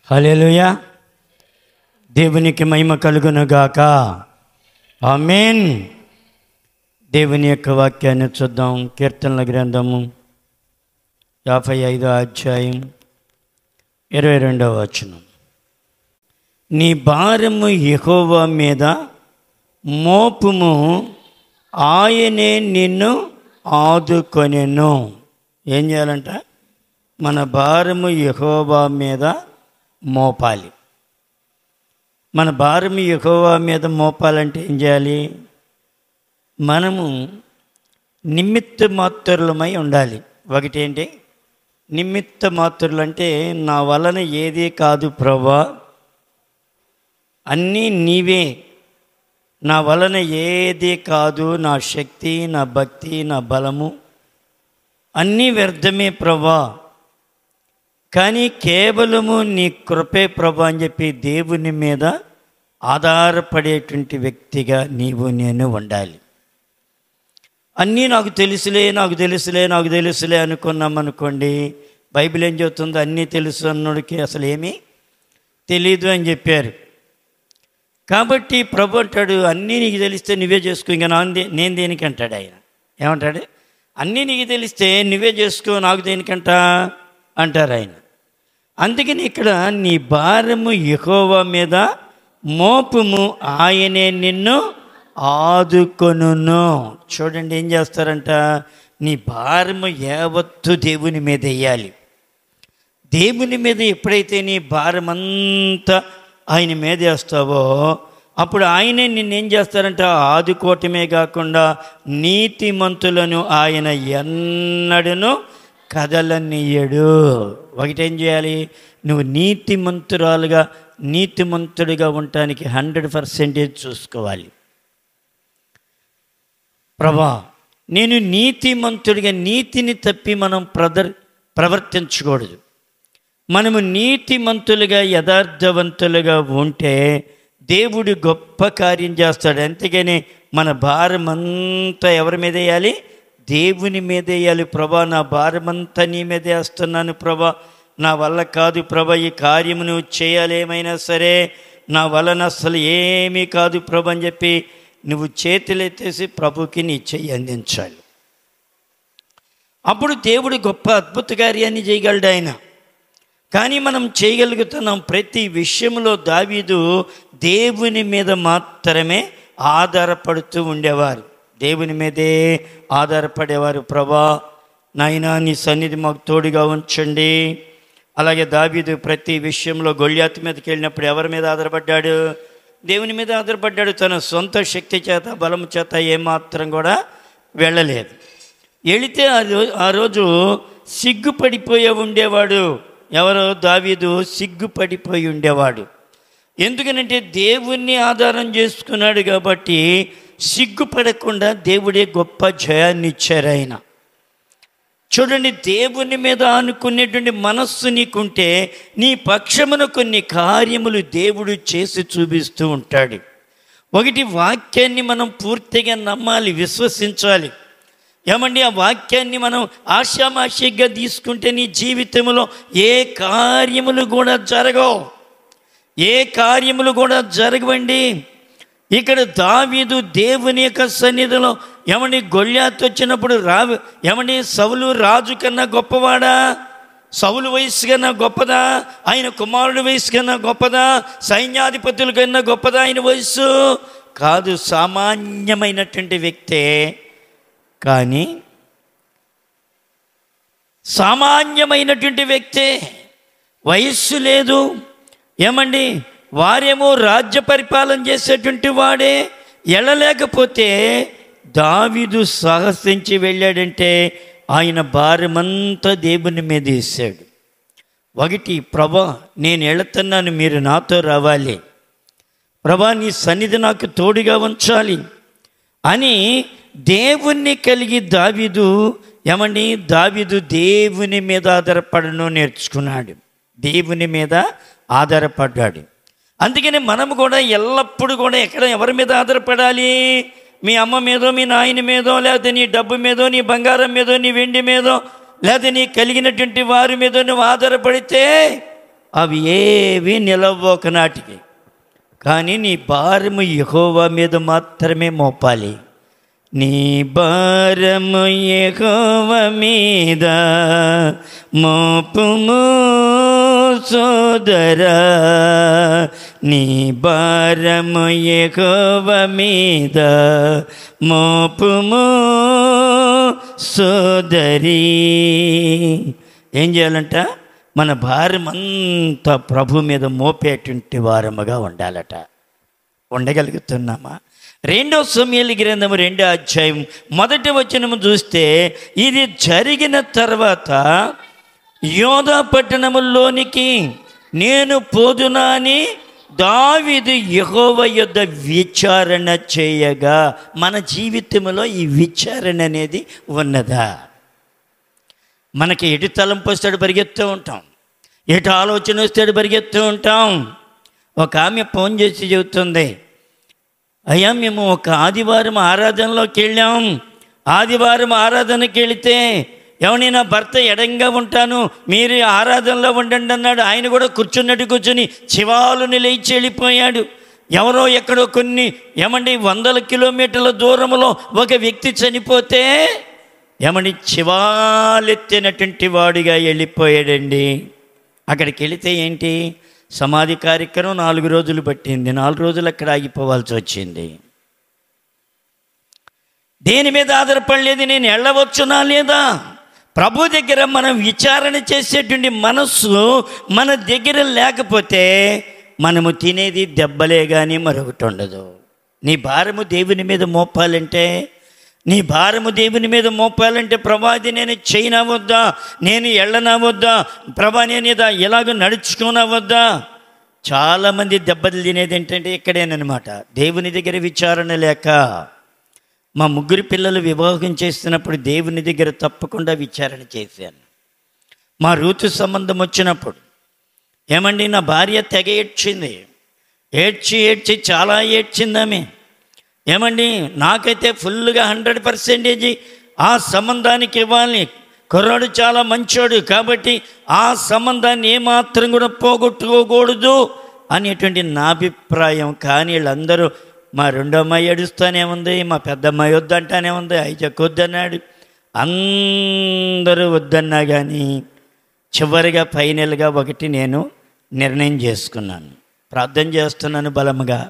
హల్లెలూయా. దేవునికి మహిమ కలుగునుగాక. ఆమేన్. దేవుని యొక్క వాక్యాన్ని చూద్దాం. కీర్తనల గ్రంథము 55వ అధ్యాయం 22వ వచనం. నీ భారము యెహోవా మీద మోపుము, ఆయనే నిన్ను ఆదుకొనెను. ఏం చేయాలంట? మన భారము యెహోవా మీద మోపాలి. మన భారము యెహోవా మీద మోపాలంటే ఏం చేయాలి? మనము నిమిత్త మాత్రులమై ఉండాలి. ఒకటేంటి? నిమిత్త మాత్రులు అంటే నా వలన ఏదీ కాదు ప్రభువా, అన్నీ నీవే, నా వలన ఏదీ కాదు, నా శక్తి, నా భక్తి, నా బలము అన్నీ వ్యర్థమే ప్రభువా, కానీ కేవలము నీ కృపే ప్రభా అని చెప్పి దేవుని మీద ఆధారపడేటువంటి వ్యక్తిగా నీవు నేను ఉండాలి. అన్నీ నాకు తెలుసులే అనుకున్నాం అనుకోండి, బైబిల్ ఏం చెబుతుందో అన్నీ తెలుసు అన్నోడికి అసలు ఏమీ తెలీదు అని చెప్పారు. కాబట్టి ప్రభు అంటాడు, అన్నీ నీకు తెలిస్తే నువ్వే చేసుకో, ఇంకా నేను దేనికి అంటాడు ఆయన. ఏమంటాడు? అన్నీ నీకు తెలిస్తే నువ్వే చేసుకో, నాకు దేనికంట అంటారు ఆయన. అందుకని ఇక్కడ నీ భారము యెహోవా మీద మోపుము, ఆయనే నిన్ను ఆదుకొనును. చూడండి ఏం చేస్తారంట, నీ భారము యావత్తు దేవుని మీద వేయాలి. దేవుని మీద ఎప్పుడైతే నీ భారమంతా ఆయన మీద వేస్తావో అప్పుడు ఆయనే నిన్నేం చేస్తారంట, ఆదుకోవటమే కాకుండా నీతిమంతులను ఆయన ఎన్నడను కదలనీయడు. ఒకటేం చేయాలి? నువ్వు నీతిమంతుడిగా ఉండటానికి 100% చూసుకోవాలి. ప్రభా నేను నీతిమంతుడిగా, నీతిని తప్పి మనం ప్రవర్తించకూడదు. మనము నీతిమంతులుగా యథార్థవంతులుగా ఉంటే దేవుడు గొప్ప కార్యం చేస్తాడు. అంతేగాని మన భారమంతా ఎవరి మీద వేయాలి? దేవుని మీద వేయాలి. ప్రభా నా భారమంతా నీ మీద వేస్తున్నాను ప్రభా, నా వల్ల కాదు ప్రభా, ఈ కార్యము నువ్వు చేయాలి, ఏమైనా సరే నా వలన అసలు ఏమీ కాదు ప్రభా అని చెప్పి నువ్వు చేతులెత్తేసి ప్రభుకి నీ చెయ్యి అందించాలి. అప్పుడు దేవుడు గొప్ప అద్భుత కార్యాన్ని చేయగలడు ఆయన. కానీ మనం చేయగలుగుతున్నాం. ప్రతి విషయంలో దావీదు దేవుని మీద మాత్రమే ఆధారపడుతూ ఉండేవారు, దేవుని మీదే ఆధారపడేవారు. ప్రభా నాయనా నీ సన్నిధి మాకు తోడుగా ఉంచండి. అలాగే దావీదు ప్రతి విషయంలో గొల్యాతు మీదకి వెళ్ళినప్పుడు ఎవరి మీద ఆధారపడ్డాడు? దేవుని మీద ఆధారపడ్డాడు. తన సొంత శక్తి చేత బలము చేత ఏమాత్రం కూడా వెళ్ళలేదు. వెళితే ఆ రోజు సిగ్గుపడిపోయి ఉండేవాడు. ఎవరో? దావీదు సిగ్గుపడిపోయి ఉండేవాడు. ఎందుకనంటే దేవుణ్ణి ఆధారం చేసుకున్నాడు కాబట్టి సిగ్గుపడకుండా దేవుడే గొప్ప జయాన్ని ఇచ్చారు ఆయన. చూడండి, దేవుని మీద అనుకునేటువంటి మనస్సు నీకుంటే నీ పక్షమున కొన్ని కార్యములు దేవుడు చేసి చూపిస్తూ ఉంటాడు. ఒకటి, వాక్యాన్ని మనం పూర్తిగా నమ్మాలి, విశ్వసించాలి. ఏమండి, ఆ వాక్యాన్ని మనం ఆషామాషిగా తీసుకుంటే నీ జీవితంలో ఏ కార్యములు కూడా జరగవండి. ఇక్కడ దావీదు దేవుని యొక్క సన్నిధిలో ఏమండి గొల్యాతు వచ్చినప్పుడు ఏమండి సౌలు రాజు కన్నా గొప్పవాడా? సౌలు వయసు కన్నా గొప్పదా? ఆయన కుమారుడి వయసు కన్నా గొప్పదా? సైన్యాధిపతుల కన్నా గొప్పదా ఆయన వయస్సు? కాదు, సామాన్యమైనటువంటి వ్యక్తే. కానీ సామాన్యమైనటువంటి వ్యక్తే, వయస్సు లేదు. ఏమండి, వారేమో రాజ్య పరిపాలన చేసేటువంటి వాడే. ఎళ్ళలేకపోతే దావీదు సాహసించి వెళ్ళాడంటే ఆయన భారమంతా దేవుని మీద వేశాడు. ఒకటి, ప్రభా నేను వెళుతున్నాను, మీరు నాతో రావాలి, ప్రభా నీ సన్నిధి నాకు తోడుగా ఉంచాలి అని దేవుణ్ణి కలిగి దావీదు దేవుని మీద ఆధారపడను నేర్చుకున్నాడు. దేవుని మీద ఆధారపడ్డాడు. అందుకని మనము కూడా ఎల్లప్పుడూ కూడా ఎవరి మీద ఆధారపడాలి? మీ అమ్మ మీదో, మీ నాయన మీదో, లేకపోతే నీ డబ్బు మీదో, నీ బంగారం మీదో, నీ వెండి మీదో, లేకపోతే నీ కలిగినటువంటి వారి మీద నువ్వు ఆధారపడితే అవి ఏవి నిలవవు ఒకనాటికి. కానీ నీ భారము యెహోవా మీద మాత్రమే మోపాలి. నీ భారము యెహోవా మీద మోపుము సోదరా, నీ భారము యెహోవా మీద మోపుము సోదరి. ఏం చేయాలంట? మన భారం అంతా ప్రభు మీద మోపేటువంటి వారముగా ఉండాలట. ఉండగలుగుతున్నామా? 2 సమూయేలు గ్రంథము 2వ అధ్యాయం 1వ వచనము చూస్తే, ఇది జరిగిన తర్వాత యోధా పట్టణములోనికి నేను పోదునా అని దావీదు యెహోవా యొద్ద విచారణ చేయగా. మన జీవితంలో ఈ విచారణ అనేది ఉన్నదా? మనకి ఎటు తలంపు వస్తాడు పరిగెత్తూ ఉంటాం, ఎటు ఆలోచన వస్తాడు పరిగెత్తూ ఉంటాం. ఒక ఆమె ఫోన్ చేసి చెబుతుంది, అయ్యా మేము ఒక ఆదివారం ఆరాధనలోకి వెళ్ళాం. ఆదివారం ఆరాధనకి వెళితే ఏమని, నా భర్త ఎడంగా ఉంటాను, మీరు ఆరాధనలో ఉండండి అన్నాడు. ఆయన కూడా కూర్చుని చివాలుని లేచి వెళ్ళిపోయాడు. ఎవరో ఎక్కడో కొన్ని 100 కిలోమీటర్ల దూరంలో ఒక వ్యక్తి చనిపోతే చివాలెత్తినటువంటి వాడిగా వెళ్ళిపోయాడండి. అక్కడికి వెళితే ఏంటి, సమాధి కార్యక్రమం 4 రోజులు పట్టింది. 4 రోజులు అక్కడ ఆగిపోవాల్సి వచ్చింది. దేని మీద ఆధారపడలేదు, నేను వెళ్ళవచ్చునా లేదా? ప్రభు దగ్గర మనం విచారణ చేసేటువంటి మనస్సు మన దగ్గర లేకపోతే మనము తినేది దెబ్బలే కానీ మరొకటి ఉండదు. నీ భారము దేవుని మీద మోపాలంటే, నీ భారము దేవుని మీద మోపాలంటే, ప్రభా అది నేను చేయనా వద్దా, నేను వెళ్ళనా వద్దా, ప్రభా నేను ఇలాగ నడుచుకున్నా వద్దా? చాలామంది దెబ్బలు తినేది ఏంటంటే ఇక్కడేనమాట, దేవుని దగ్గర విచారణ లేక. మా 3 పిల్లలు వివాహం చేస్తున్నప్పుడు దేవుని దగ్గర తప్పకుండా విచారణ చేశాను. మా రూతు సంబంధం వచ్చినప్పుడు నా భార్య తెగ ఏడ్చింది. ఏడ్చి చాలా ఏడ్చింది ఆమె. నాకైతే ఫుల్గా 100% ఆ సంబంధానికి ఇవ్వాలి. కుర్రాడు చాలా మంచోడు కాబట్టి ఆ సంబంధాన్ని ఏమాత్రం కూడా పోగొట్టుకోకూడదు అనేటువంటి నా అభిప్రాయం. కానీ వీళ్ళందరూ, మా 2వ అమ్మాయి ఏడుస్తూనే ఉంది, మా పెద్ద అమ్మాయి వద్దంటానే ఉంది, ఐజక్ వద్దన్నాడు, అందరూ వద్దన్నా కానీ చివరిగా ఫైనల్గా ఒకటి నేను నిర్ణయం చేసుకున్నాను. ప్రార్థన చేస్తున్నాను బలముగా,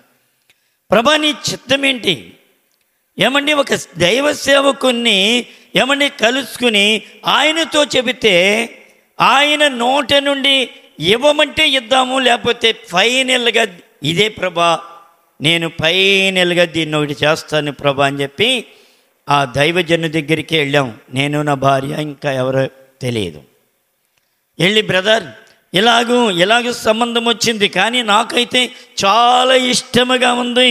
ప్రభా నీ చిత్తం ఏంటి? ఒక దైవ సేవకుని కలుసుకుని ఆయనతో చెబితే ఆయన నోట నుండి ఇవ్వమంటే ఇద్దాము, లేకపోతే ఫైనల్గా ఇదే ప్రభా, నేను ఫైనల్గా దీన్ని ఒకటి చేస్తాను ప్రభా అని చెప్పి ఆ దైవజను దగ్గరికి వెళ్ళాం. నేను, నా భార్య, ఇంకా ఎవరో తెలియదు. వెళ్ళి, బ్రదర్ ఇలాగూ సంబంధం వచ్చింది, కానీ నాకైతే చాలా ఇష్టముగా ఉంది,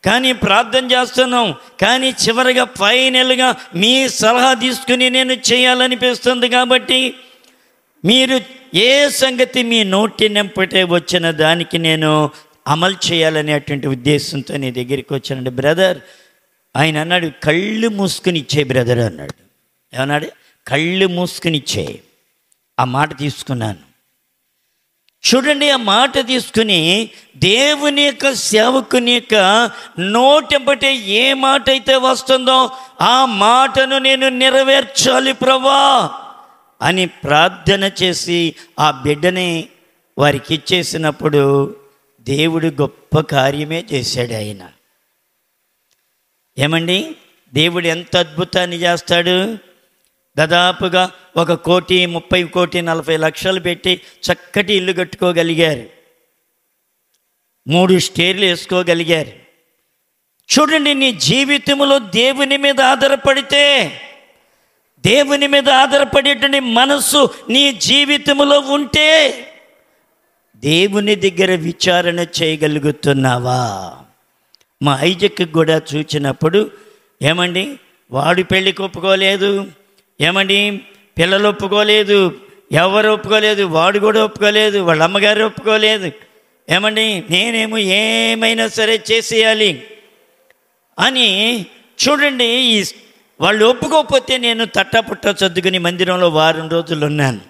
కానీ ప్రార్థన చేస్తున్నాం, కానీ చివరిగా ఫైనల్గా మీ సలహా తీసుకుని నేను చేయాలనిపిస్తుంది. కాబట్టి మీరు ఏ సంగతి మీ నోటి నెంపటే వచ్చిన దానికి నేను అమలు చేయాలనేటువంటి ఉద్దేశంతో నీ దగ్గరికి వచ్చానండి బ్రదర్. ఆయన అన్నాడు, కళ్ళు మూసుకుని ఇచ్చే బ్రదర్ అన్నాడు. ఏమన్నాడు? కళ్ళు మూసుకుని ఇచ్చే. ఆ మాట తీసుకున్నాను. చూడండి, ఆ మాట తీసుకుని దేవుని యొక్క సేవకుని యొక్క నోటెంబటే ఏ మాట అయితే వస్తుందో ఆ మాటను నేను నెరవేర్చాలి ప్రభా అని ప్రార్థన చేసి ఆ బిడ్డని వారికి ఇచ్చేసినప్పుడు దేవుడు గొప్ప కార్యమే చేశాడు. ఆయన దేవుడు ఎంత అద్భుతాన్ని చేస్తాడు. దాదాపుగా 1,30,40,00,000 పెట్టి చక్కటి ఇల్లు కట్టుకోగలిగారు, 3 స్టేర్లు వేసుకోగలిగారు. చూడండి, నీ జీవితంలో దేవుని మీద ఆధారపడితే, దేవుని మీద ఆధారపడేటువంటి మనస్సు నీ జీవితంలో ఉంటే దేవుని దగ్గర విచారణ చేయగలుగుతున్నావా? మా ఐజక్ కూడా చూచినప్పుడు వాడు పెళ్ళికి ఒప్పుకోలేదు, పిల్లలు ఒప్పుకోలేదు, ఎవరు ఒప్పుకోలేదు, వాడు కూడా ఒప్పుకోలేదు, వాళ్ళ అమ్మగారు ఒప్పుకోలేదు. నేనేమో ఏమైనా సరే చేసేయాలి అని. చూడండి, వాళ్ళు ఒప్పుకోకపోతే నేను తట్టపుట్ట సర్దుకుని మందిరంలో వారం రోజులు ఉన్నాను.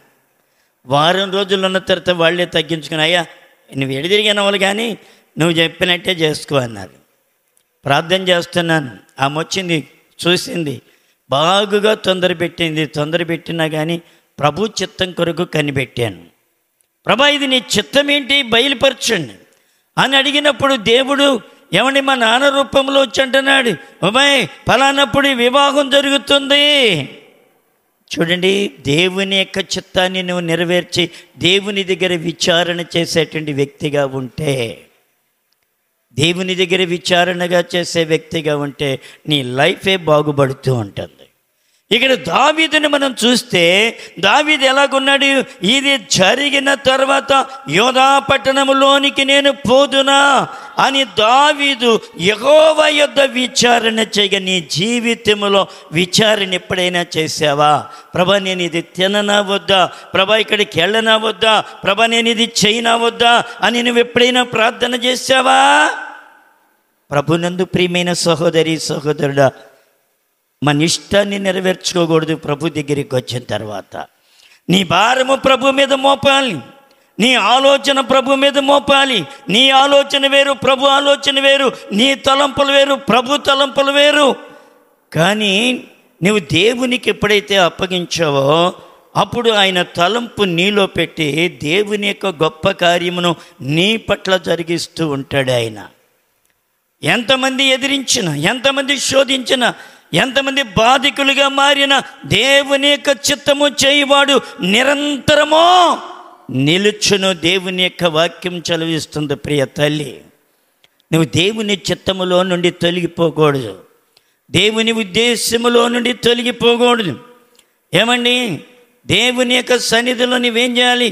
వారం రోజులు ఉన్న తర్వాత వాళ్ళే తగ్గించుకుని, అయ్యా నువ్వు ఎడిదిరిగిన వాళ్ళు కానీ నువ్వు చెప్పినట్టే చేసుకో అన్నారు. ప్రార్థన చేస్తున్నాను, ఆమె వచ్చింది, చూసింది, బాగుగా తొందర పెట్టినా కానీ ప్రభు చిత్తం కొరకు కనిపెట్టాను. ప్రభా ఇది నీ చిత్తం ఏంటి బయలుపరచండి అని అడిగినప్పుడు దేవుడు ఏమండి మా నాన్న రూపంలో వచ్చి అంటున్నాడు, అబ్బాయి ఫలానప్పుడు వివాహం జరుగుతుంది. చూడండి, దేవుని యొక్క చిత్తాన్ని నువ్వు నెరవేర్చి దేవుని దగ్గర విచారణ చేసేటువంటి వ్యక్తిగా ఉంటే, దేవుని దగ్గర విచారణగా చేసే వ్యక్తిగా ఉంటే నీ లైఫే బాగుపడుతూ ఉంటుంది. ఇక్కడ దావీదుని మనం చూస్తే దావీదు ఎలాగున్నాడు? ఇది జరిగిన తర్వాత యోధా పట్టణంలోనికి నేను పోదునా అని దావీదు యెహోవా యొద్ద విచారణ చేయగా, నీ జీవితంలో విచారణ ఎప్పుడైనా చేసావా? ప్రభా నేను ఇది తిననా వద్దా, ప్రభా ఇక్కడికి వెళ్ళనా వద్దా, ప్రభా నేను ఇది చేయనా వద్దా అని నువ్వు ఎప్పుడైనా ప్రార్థన చేసావా? ప్రభునందు ప్రియమైన సహోదరి సహోదరుడా, మన ఇష్టాన్ని నెరవేర్చుకోకూడదు. ప్రభు దగ్గరికి వచ్చిన తర్వాత నీ భారము ప్రభు మీద మోపాలి, నీ ఆలోచన ప్రభు మీద మోపాలి. నీ ఆలోచన వేరు, ప్రభు ఆలోచన వేరు. నీ తలంపులు వేరు, ప్రభు తలంపులు వేరు. కానీ నువ్వు దేవునికి ఎప్పుడైతే అప్పగించావో అప్పుడు ఆయన తలంపు నీలో పెట్టి దేవుని యొక్క గొప్ప కార్యమును నీ పట్ల జరిగిస్తూ ఉంటాడు ఆయన. ఎంతమంది ఎదిరించినా, ఎంతమంది శోధించినా, ఎంతమంది బాధికులుగా మారిన దేవుని యొక్క చిత్తము చేయవాడు నిరంతరమో నిలుచును. దేవుని యొక్క వాక్యం చదివిస్తుంది. ప్రియ తల్లి, నువ్వు దేవుని చిత్తములో నుండి తొలగిపోకూడదు, దేవుని ఉద్దేశములో నుండి తొలగిపోకూడదు. ఏమండి, దేవుని యొక్క సన్నిధిలో నువ్వేం చేయాలి?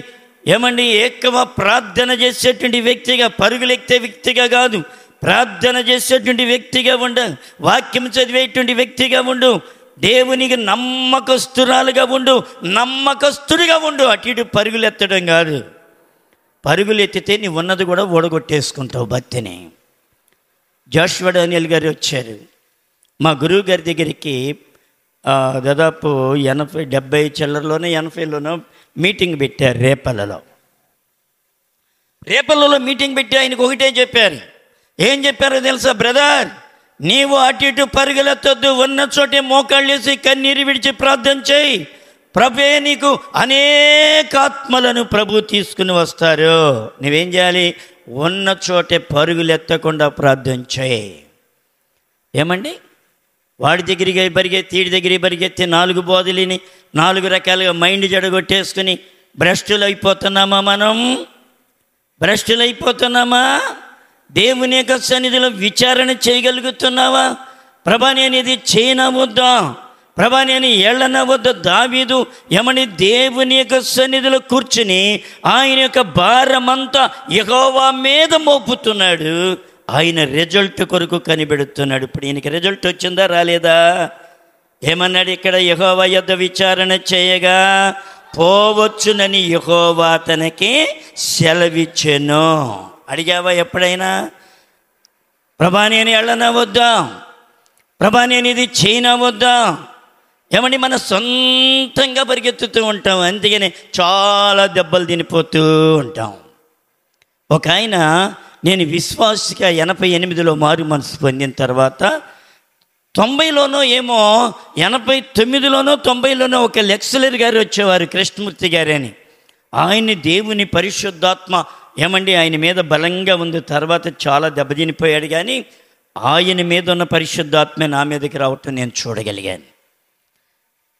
ఏమండి, ఎక్కువ ప్రార్థన చేసేటువంటి వ్యక్తిగా, పరుగులెక్కే వ్యక్తిగా కాదు, ప్రార్థన చేసేటువంటి వ్యక్తిగా ఉండు, వాక్యం చదివేటువంటి వ్యక్తిగా ఉండు, దేవునికి నమ్మకస్తురాలుగా ఉండు, నమ్మకస్తుడిగా ఉండు. అటు ఇటు పరుగులు ఎత్తడం కాదు. పరుగులు ఎత్తితే నీ ఉన్నది కూడా ఓడగొట్టేసుకుంటావు భక్తిని. జాషువా డానియల్ గారు వచ్చారు మా గురువు గారి దగ్గరికి. దాదాపు 70 చిల్లరలోనే 80లోనో మీటింగ్ పెట్టారు రేపల్లలో మీటింగ్ పెట్టి ఆయనకు ఒకటే చెప్పారు. ఏం చెప్పారో తెలుసా? బ్రదర్, నీవు అటు ఇటు పరుగులెత్తొద్దు, ఉన్న చోటే మోకాళ్ళేసి కన్నీరు విడిచి ప్రార్థన చేయి. ప్రభువే నీకు అనేక ఆత్మలను ప్రభు తీసుకుని వస్తారు. నువ్వేం చేయాలి? ఉన్న చోటే పరుగులెత్తకుండా ప్రార్థన చేయి. ఏమండి, వాడి దగ్గరికి పరిగెత్తి వీడి దగ్గరికి పరిగెత్తి 4 బోధలిని 4 రకాలుగా మైండ్ జడగొట్టేసుకుని భ్రష్టులు అయిపోతున్నామా? మనం భ్రష్టులు అయిపోతున్నామా? దేవుని యొక్క సన్నిధిలో విచారణ చేయగలుగుతున్నావా? ప్రభా నేను ఇది చేయనవద్దా, ప్రభా నేను ఎళ్ళనవద్దా? దావీదు ఏమని దేవుని యొక్క సన్నిధిలో కూర్చుని ఆయన యొక్క భారమంతా యెహోవా మీద మోపుతున్నాడు. ఆయన రిజల్ట్ కొరకు కనిపెడుతున్నాడు. ఇప్పుడు ఈయనకి రిజల్ట్ వచ్చిందా రాలేదా? ఏమన్నాడు ఇక్కడ? యెహోవా యొద్ద విచారణ చేయగా పోవచ్చునని యెహోవా తనకి సెలవిచ్చెను. అడిగావా ఎప్పుడైనా? ప్రభా నేను వెళ్ళనా వద్దా, ప్రభా నేను ఇది చేయనా వద్దా? ఏమండి, మన సొంతంగా పరిగెత్తుతూ ఉంటాం, అందుకని చాలా దెబ్బలు తినిపోతూ ఉంటాం. ఒక ఆయన, నేను విశ్వాసిగా 88లో మారు మనసు పొందిన తర్వాత 90లోనో ఏమో 89లోనో 90లోనో ఒక లెక్చరర్ గారు వచ్చేవారు, కృష్ణమూర్తి గారని. ఆయన్ని దేవుని పరిశుద్ధాత్మ ఏమండి ఆయన మీద బలంగా ఉంది. తర్వాత చాలా దెబ్బతినిపోయాడు, కానీ ఆయన మీద ఉన్న పరిశుద్ధాత్మ నా మీదకి రావటం నేను చూడగలిగాను.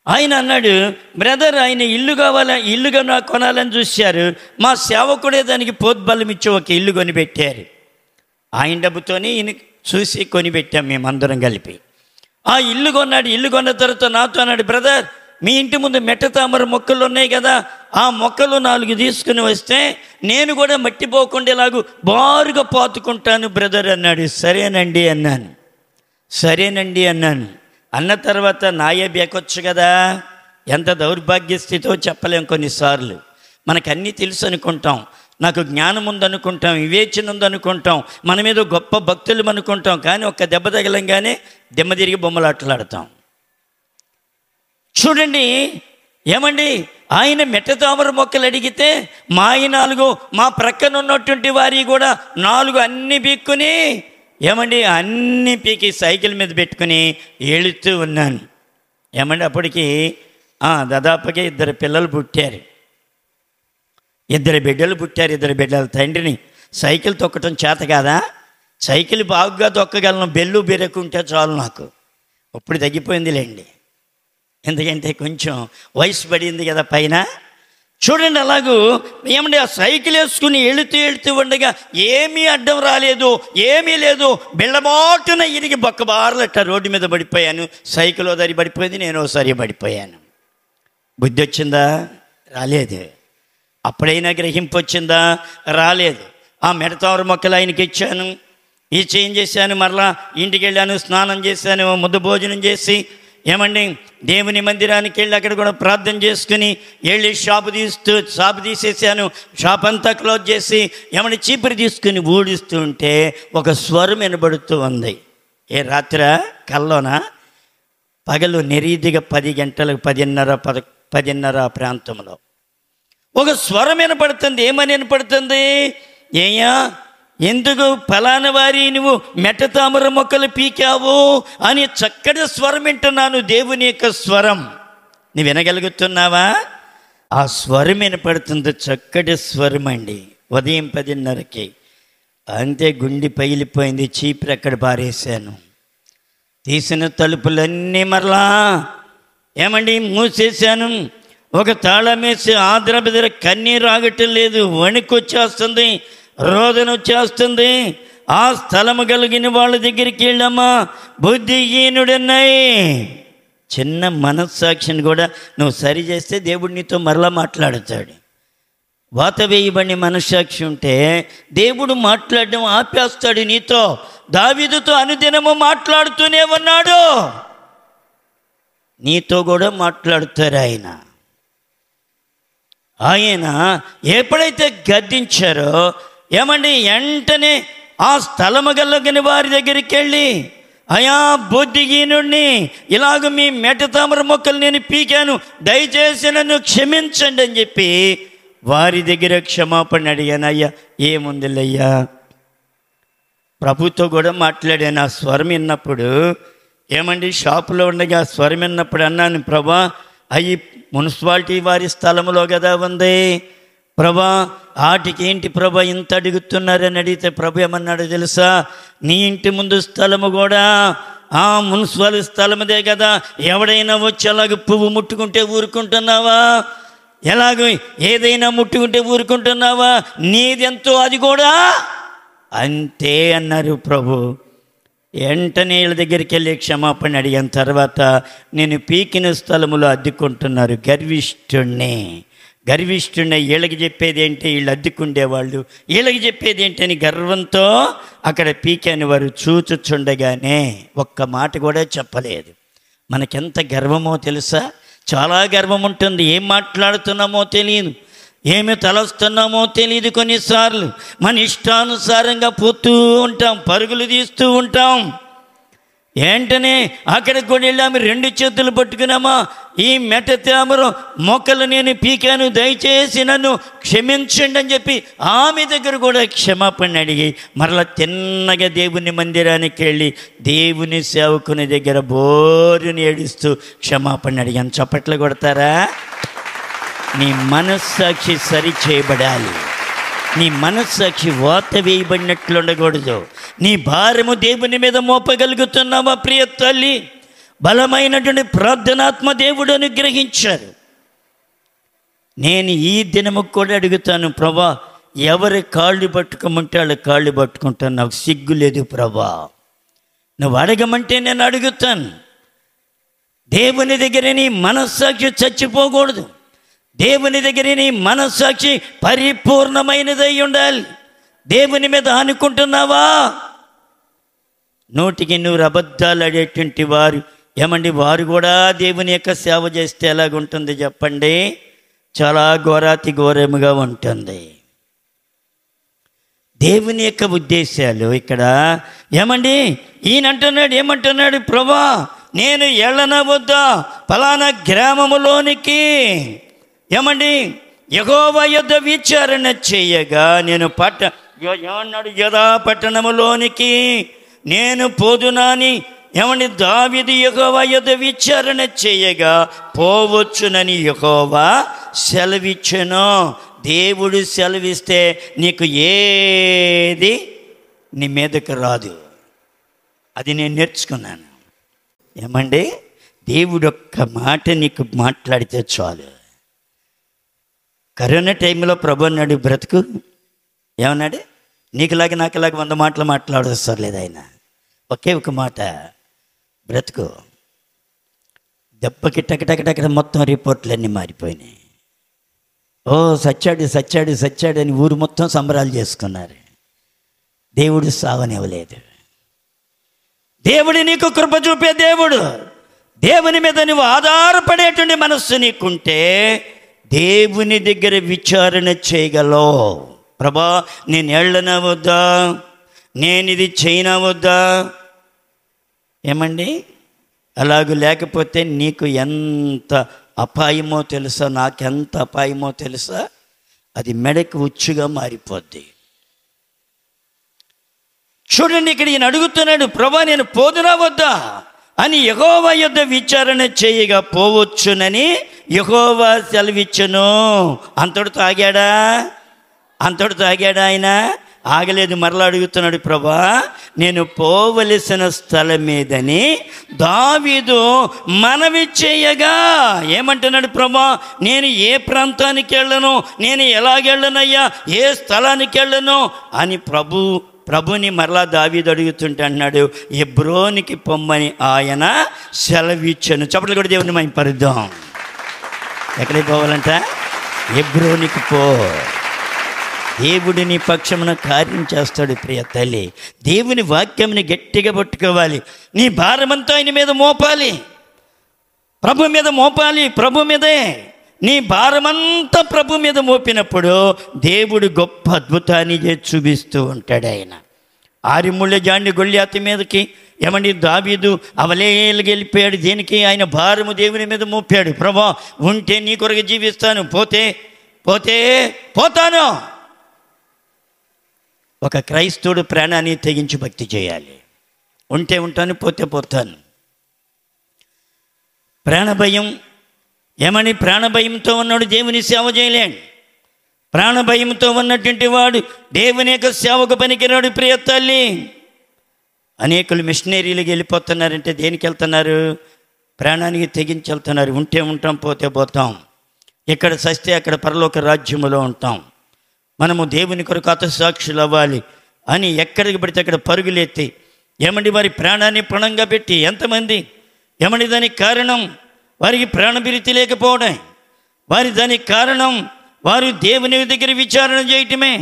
ఆయన అన్నాడు, బ్రదర్ ఆయన ఇల్లుగా నాకు కొనాలని చూశారు, మా సేవకుడే దానికి పోద్బలం ఇచ్చి ఒక ఇల్లు కొనిపెట్టారు. ఆయన డబ్బుతోనే ఈయన చూసి కొనిపెట్టాం మేమందరం కలిపి. ఆ ఇల్లు కొన్నాడు. ఇల్లు కొన్న తర్వాత నాతో అన్నాడు, బ్రదర్ మీ ఇంటి ముందు మెట్ట తామర మొక్కలు ఉన్నాయి కదా, ఆ మొక్కలు 4 తీసుకుని వస్తే నేను కూడా మట్టిపోకుండా ఇలాగూ బారుగా పాతుకుంటాను బ్రదర్ అన్నాడు. సరేనండి అన్నాను. అన్న తర్వాత నాయే బేకొచ్చు కదా. ఎంత దౌర్భాగ్య స్థితితో చెప్పలేం. కొన్నిసార్లు మనకన్నీ తెలుసు అనుకుంటాం, నాకు జ్ఞానం ఉందనుకుంటాం, వివేచన ఉందనుకుంటాం, మన మీద గొప్ప భక్తులు అనుకుంటాం, కానీ ఒక్క దెబ్బ తగలంగానే దిమ్మ తిరిగి బొమ్మలాటలాడతాం. చూడండి, ఏమండి ఆయన మెట్టతామర మొక్కలు అడిగితే మా 4, మా ప్రక్కన ఉన్నటువంటి వారి కూడా 4 అన్నీ పీక్కుని ఏమండి అన్నీ పీకి సైకిల్ మీద పెట్టుకుని వెళుతూ ఉన్నాను. ఏమండి అప్పటికి దాదాపుగా 2 పిల్లలు పుట్టారు. 2 బిడ్డలు పుట్టారు. 2 బిడ్డల తండ్రిని. సైకిల్ తొక్కటం చేత కాదా? సైకిల్ బాగుగా తొక్కగలను, బెల్లు బెరకుంటే చాలు నాకు. ఇప్పుడు తగ్గిపోయిందిలేండి, ఎందుకంటే కొంచెం వయసు పడింది కదా పైన. చూడండి అలాగూ ఏమండి ఆ సైకిల్ వేసుకుని వెళుతూ ఉండగా ఏమీ అడ్డం రాలేదు, ఏమీ లేదు. బిళ్ళబాటున ఇరిగి బొక్కబార్లట రోడ్డు మీద పడిపోయాను. సైకిల్ ఓసారి పడిపోయింది, నేను ఒకసారి పడిపోయాను. బుద్ధి వచ్చిందా? రాలేదు. అప్పుడైనా గ్రహింపు వచ్చిందా? రాలేదు. ఆ మెడతామర మొక్కలు ఆయనకి ఇచ్చాను, ఏం చేశాను, మరలా ఇంటికి వెళ్ళాను, స్నానం చేశాను, ముద్ద భోజనం చేసి ఏమండి దేవుని మందిరానికి వెళ్ళి అక్కడ కూడా ప్రార్థన చేసుకుని వెళ్ళి షాపు తీసేసాను. షాప్ అంతా క్లోజ్ చేసి ఏమండి చీపురు తీసుకుని ఊడిస్తూ ఉంటే ఒక స్వరం వినబడుతూ ఉంది. ఏ రాత్రి కల్లోనా పగలు నెరీదిగా 10 గంటలకు 10:30 ప్రాంతంలో ఒక స్వరం వినపడుతుంది. ఏమని వినపడుతుంది? ఏయ్యా ఎందుకు ఫలానా వారి నువ్వు మెట్టతామర మొక్కలు పీకావు అని చక్కటి స్వరం వింటున్నాను. దేవుని యొక్క స్వరం నువ్వు వినగలుగుతున్నావా? ఆ స్వరం వినపడుతుంది, చక్కటి స్వరం అండి. ఉదయం 10:30కి అంతే గుండె పగిలిపోయింది. చీపురు అక్కడ పారేశాను. తీసిన తలుపులన్నీ మరలా ఏమండి మూసేశాను. ఒక తాళం వేసి ఆద్రబెదర కన్నీరు ఆగటం లేదు, వణికి వచ్చేస్తుంది, రోదన వచ్చేస్తుంది. ఆ స్థలము కలిగిన వాళ్ళ దగ్గరికి వెళ్ళమ్మా, బుద్ధిహీనుడున్నాయి. చిన్న మనస్సాక్షిని కూడా నువ్వు సరి చేస్తే దేవుడు నీతో మరలా మాట్లాడతాడు. వాత వేయబడిన మనస్సాక్షి ఉంటే దేవుడు మాట్లాడడం ఆపేస్తాడు నీతో. దావీదుతో అనుదినము మాట్లాడుతూనే ఉన్నాడు, నీతో కూడా మాట్లాడుతారు ఆయన. ఆయన ఎప్పుడైతే గద్దించారో ఏమండి వెంటనే ఆ స్థలము కలిగిన వారి దగ్గరికి వెళ్ళి, అయా బుద్ధిహీనుడిని, ఇలాగ మీ మెట్టతామర మొక్కలు నేను పీకాను, దయచేసి నన్ను క్షమించండి అని చెప్పి వారి దగ్గర క్షమాపణ అడిగాను. అయ్యా ఏముందిలయ్యా, ప్రభుతో కూడా మాట్లాడాను. ఆ స్వరం విన్నప్పుడు ఏమండి షాపులో ఉండగా ఆ స్వరం విన్నప్పుడు అన్నాను, ప్రభా అయ్యి మున్సిపాలిటీ వారి స్థలంలో కదా ఉంది ప్రభా, వాటికి ఏంటి ప్రభా ఇంత అడుగుతున్నారని అడిగితే ప్రభు ఏమన్నాడో తెలుసా? నీ ఇంటి ముందు స్థలము కూడా ఆ మున్సిపల్ స్థలముదే కదా, ఎవడైనా వచ్చి అలాగ పువ్వు ముట్టుకుంటే ఊరుకుంటున్నావా? ఎలాగో ఏదైనా ముట్టుకుంటే ఊరుకుంటున్నావా? నీదెంతో అది కూడా అంతే అన్నారు ప్రభు. వెంటనే వీళ్ళ దగ్గరికి వెళ్ళి క్షమాపణ అడిగిన తర్వాత నేను పీకిన స్థలములో అద్దెకుంటున్నారు. గర్విష్ఠుడిని వీళ్ళకి చెప్పేది ఏంటి, వీళ్ళు అద్దెకుండేవాళ్ళు, వీళ్ళకి చెప్పేది ఏంటని గర్వంతో అక్కడ పీకాని వారు చూచుచుండగానే ఒక్క మాట కూడా చెప్పలేదు. మనకెంత గర్వమో తెలుసా? చాలా గర్వం ఉంటుంది. ఏం మాట్లాడుతున్నామో తెలియదు, ఏమి తలస్తున్నామో తెలియదు. కొన్నిసార్లు మన ఇష్టానుసారంగా పోతూ ఉంటాం, పరుగులు తీస్తూ ఉంటాం. వెంటనే అక్కడికి కూడా వెళ్ళాము, 2 చేతులు పట్టుకున్నామా, ఈ మెట్టతామర మొక్కలు నేను పీకాను, దయచేసి నన్ను క్షమించండి అని చెప్పి ఆమె దగ్గర కూడా క్షమాపణ అడిగి మరలా తిన్నగా దేవుని మందిరానికి వెళ్ళి దేవుని సేవకుని దగ్గర బోరుని ఏడుస్తూ క్షమాపణ అడిగాను. చప్పట్లు కొడతారా? నీ మనస్సాక్షి సరి చేయబడాలి. నీ మనస్సాక్షి వాత వేయబడినట్లు ఉండకూడదు. నీ భారము దేవుని మీద మోపగలుగుతున్నావా ప్రియ తల్లి? బలమైనటువంటి ప్రార్థనాత్మ దేవుడు అనుగ్రహించారు. నేను ఈ దినము కూడా అడుగుతాను, ప్రభా ఎవరి కాళ్ళు పట్టుకోమంటే వాళ్ళ కాళ్ళు పట్టుకుంటాను, నాకు సిగ్గు లేదు ప్రభా. నువ్వు అడగమంటే నేను అడుగుతాను. దేవుని దగ్గర నీ మనస్సాక్షి చచ్చిపోకూడదు. దేవుని దగ్గర నీ మనస్సాక్షి పరిపూర్ణమైనదై ఉండాలి. దేవుని మీద అనుకుంటున్నావా? 100కి 100 అబద్ధాలు ఆడేటువంటి వారు ఏమండి, వారు కూడా దేవుని యొక్క సేవ చేస్తే ఎలాగుంటుంది చెప్పండి? చాలా ఘోరాతి ఘోరముగా ఉంటుంది. దేవుని యొక్క ఉద్దేశాలు ఇక్కడ ఏమండి, ఈయన అంటున్నాడు, ఏమంటున్నాడు? ప్రభా నేను ఎళ్ళన వద్దా ఫలానా గ్రామములోనికి ఏమండి యెహోవా యొద్ద విచారణ చేయగా నేను ఏమన్నాడు, యోధా పట్టణములోనికి నేను పోదునాని ఏమండి దావీదు యెహోవా యొద్ద విచారణ చేయగా పోవచ్చునని యెహోవా సెలవిచ్చెను. దేవుడు సెలవిస్తే నీకు ఏది నీ మీదకు రాదు. అది నేను నేర్చుకున్నాను. ఏమండి దేవుడు ఒక్క మాట నీకు మాట్లాడితే చాలు. కరోనా టైంలో ప్రభు అన్నాడు, బ్రతుకు ఏమన్నాడు, నీకులాగా నాకులాగా 100 మాటలు మాట్లాడేస్తారు లేదు ఆయన. ఒకే ఒక మాట, బ్రతుకు. దెబ్బకి టకటకటక మొత్తం రిపోర్ట్లన్నీ మారిపోయినాయి. ఓ సచ్చాడు సచ్చాడు సచ్చాడు అని ఊరు మొత్తం సంబరాలు చేసుకున్నారు. దేవుడు సావనివ్వలేదు. దేవుడు నీకు కృప చూపే దేవుడు. దేవుని మీద నువ్వు ఆధారపడేటువంటి మనస్సు నీకుంటే దేవుని దగ్గర విచారణ చేయగలవు. ప్రభా నేను వెళ్ళనా వద్దా, నేను ఇది చేయనా వద్దా? ఏమండి అలాగూ లేకపోతే నీకు ఎంత అపాయమో తెలుసా, నాకెంత అపాయమో తెలుసా? అది మెడకు ఉచ్చుగా మారిపోద్ది. చూడండి ఇక్కడ ఈయన అడుగుతున్నాడు, ప్రభా నేను పోదునా వద్దా అని యెహోవా యొద్ద విచారణ చేయగా పోవచ్చునని యెహోవా సెలవిచ్చెను. అంతటితో ఆగాడా? అంతటితో ఆగాడా ఆయన? ఆగలేదు. మరలా అడుగుతున్నాడు, ప్రభా నేను పోవలసిన స్థలం మీదని దావీదు మనవి చేయగా ఏమంటున్నాడు, ప్రభా నేను ఏ ప్రాంతానికి వెళ్ళను, నేను ఎలాగెళ్ళనయ్యా, ఏ స్థలానికి వెళ్ళను అని ప్రభుని మరలా దావీదు అడుగుతుంటే అన్నాడు, హెబ్రోనికి పొమ్మని ఆయన సెలవిచ్చెను. చప్పట్లు కూడా దేవుని మహిమపరుద్దాం. ఎక్కడికి పోవాలంట? హెబ్రోనికి పో. దేవుడు నీ పక్షమున కార్యం చేస్తాడు. ప్రియ తల్లి, దేవుని వాక్యంని గట్టిగా పట్టుకోవాలి. నీ భారమంతా ఆయన మీద మోపాలి, ప్రభు మీద మోపాలి. ప్రభు మీదే నీ భారమంతా ప్రభు మీద మోపినప్పుడు దేవుడు గొప్ప అద్భుతాన్ని చూపిస్తూ ఉంటాడు. ఆయన 6 ముళ్ళ జాండి గొల్యాతు మీదకి ఏమండి దావీదు అవలేలుగా వెళ్ళిపోయాడు. దేనికి? ఆయన భారము దేవుని మీద మోపాడు. ప్రభా ఉంటే నీ కొరకు జీవిస్తాను, పోతే పోతాను. ఒక క్రైస్తవుడు ప్రాణాన్ని తెగించి భక్తి చేయాలి. ఉంటే ఉంటాను, పోతే పోతాను. ప్రాణభయం ఏమని? ప్రాణభయంతో ఉన్నాడు దేవుని సేవ చేయలేడు. ప్రాణభయంతో ఉన్నటువంటి వాడు దేవుని యొక్క సేవకు పనికిరాడు. ప్రియ తల్లి, అనేకులు మిషనరీలకు వెళ్ళిపోతున్నారంటే దేనికి వెళ్తున్నారు? ప్రాణానికి తెగించి వెళ్తున్నారు. ఉంటే ఉంటాం, పోతే పోతాం. ఇక్కడ సస్తే అక్కడ పరలోక రాజ్యములో ఉంటాం. మనము దేవుని కొరకు హతసాక్షులు అవ్వాలి అని ఎక్కడికి పడితే అక్కడ పరుగులెత్తి ఏమండి వారి ప్రాణాన్ని పణంగా పెట్టి ఎంతమంది ఏమండి దానికి కారణం వారికి ప్రాణభిరితి లేకపోవడం. దానికి కారణం వారు దేవుని దగ్గర విచారణ చేయటమే.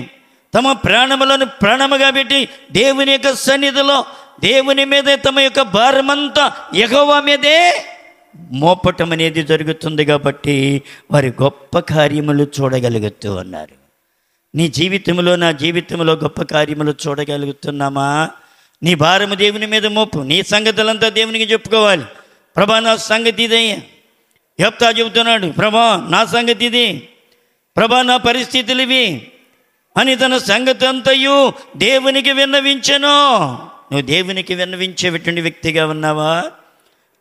తమ ప్రాణములను ప్రాణముగా పెట్టి దేవుని యొక్క సన్నిధిలో దేవుని మీదే తమ యొక్క భారమంతా యెహోవా మీదే మోపటం అనేది జరుగుతుంది. కాబట్టి వారి గొప్ప కార్యములు చూడగలుగుతూ ఉన్నారు. నీ జీవితంలో, నా జీవితంలో గొప్ప కార్యములు చూడగలుగుతున్నామా? నీ భారము దేవుని మీద మోపు. నీ సంగతులంతా దేవునికి చెప్పుకోవాలి. ప్రభా నా సంగతి ఇదయ్యా. యెఫ్తా చెబుతున్నాడు, ప్రభా నా సంగతి ఇది, ప్రభా నా పరిస్థితులు ఇవి అని తన సంగతి అంతయు దేవునికి విన్నవించెను. నువ్వు దేవునికి విన్నవించేటువంటి వ్యక్తిగా ఉన్నావా?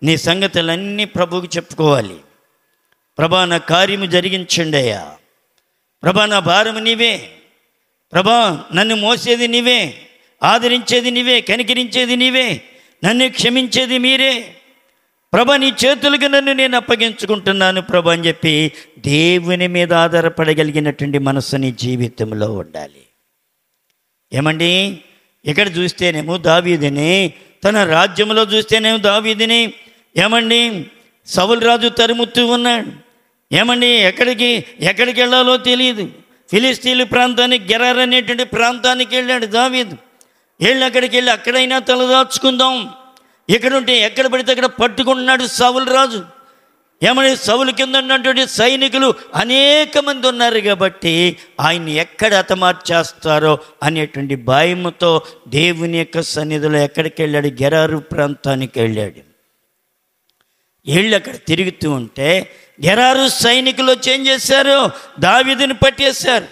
నీ సంగతులన్నీ ప్రభువుకి చెప్పుకోవాలి. ప్రభా నా కార్యము జరిగించండి అయ్యా. ప్రభా నా భారము నీవే. ప్రభా నన్ను మోసేది నీవే, ఆదరించేది నీవే, కనికరించేది నీవే, నన్ను క్షమించేది మీరే. ప్రభా నీ చేతులకు నన్ను నేను అప్పగించుకుంటున్నాను ప్రభా అని చెప్పి దేవుని మీద ఆధారపడగలిగినటువంటి మనస్సు నీ జీవితంలో ఉండాలి. ఏమండి ఇక్కడ చూస్తేనేమో దావీదుని, తన రాజ్యంలో చూస్తేనేమో దావీదుని ఏమండి సౌలు రాజు తరుముతూ ఉన్నాడు. ఏమండి ఎక్కడికి వెళ్ళాలో తెలియదు. ఫిలిస్తీన్ల ప్రాంతానికి, గెరార్ అనేటువంటి ప్రాంతానికి వెళ్ళాడు దావీదు. అక్కడికి వెళ్ళి అక్కడైనా తలదాచుకుందాం, ఎక్కడుంటే ఎక్కడ పడితే అక్కడ పట్టుకుంటున్నాడు సౌలు రాజు. ఏమని? సౌలు కింద ఉన్నటువంటి సైనికులు అనేక మంది ఉన్నారు కాబట్టి ఆయన్ని ఎక్కడ హతమార్చేస్తారో అనేటువంటి భయముతో దేవుని యొక్క సన్నిధిలో ఎక్కడికి వెళ్ళాడు? గెరారు ప్రాంతానికి వెళ్ళాడు. ఏళ్ళు అక్కడ తిరుగుతూ ఉంటే గెరారు సైనికులు వచ్చి ఏం చేశారు? దావీదుని పట్టేశారు.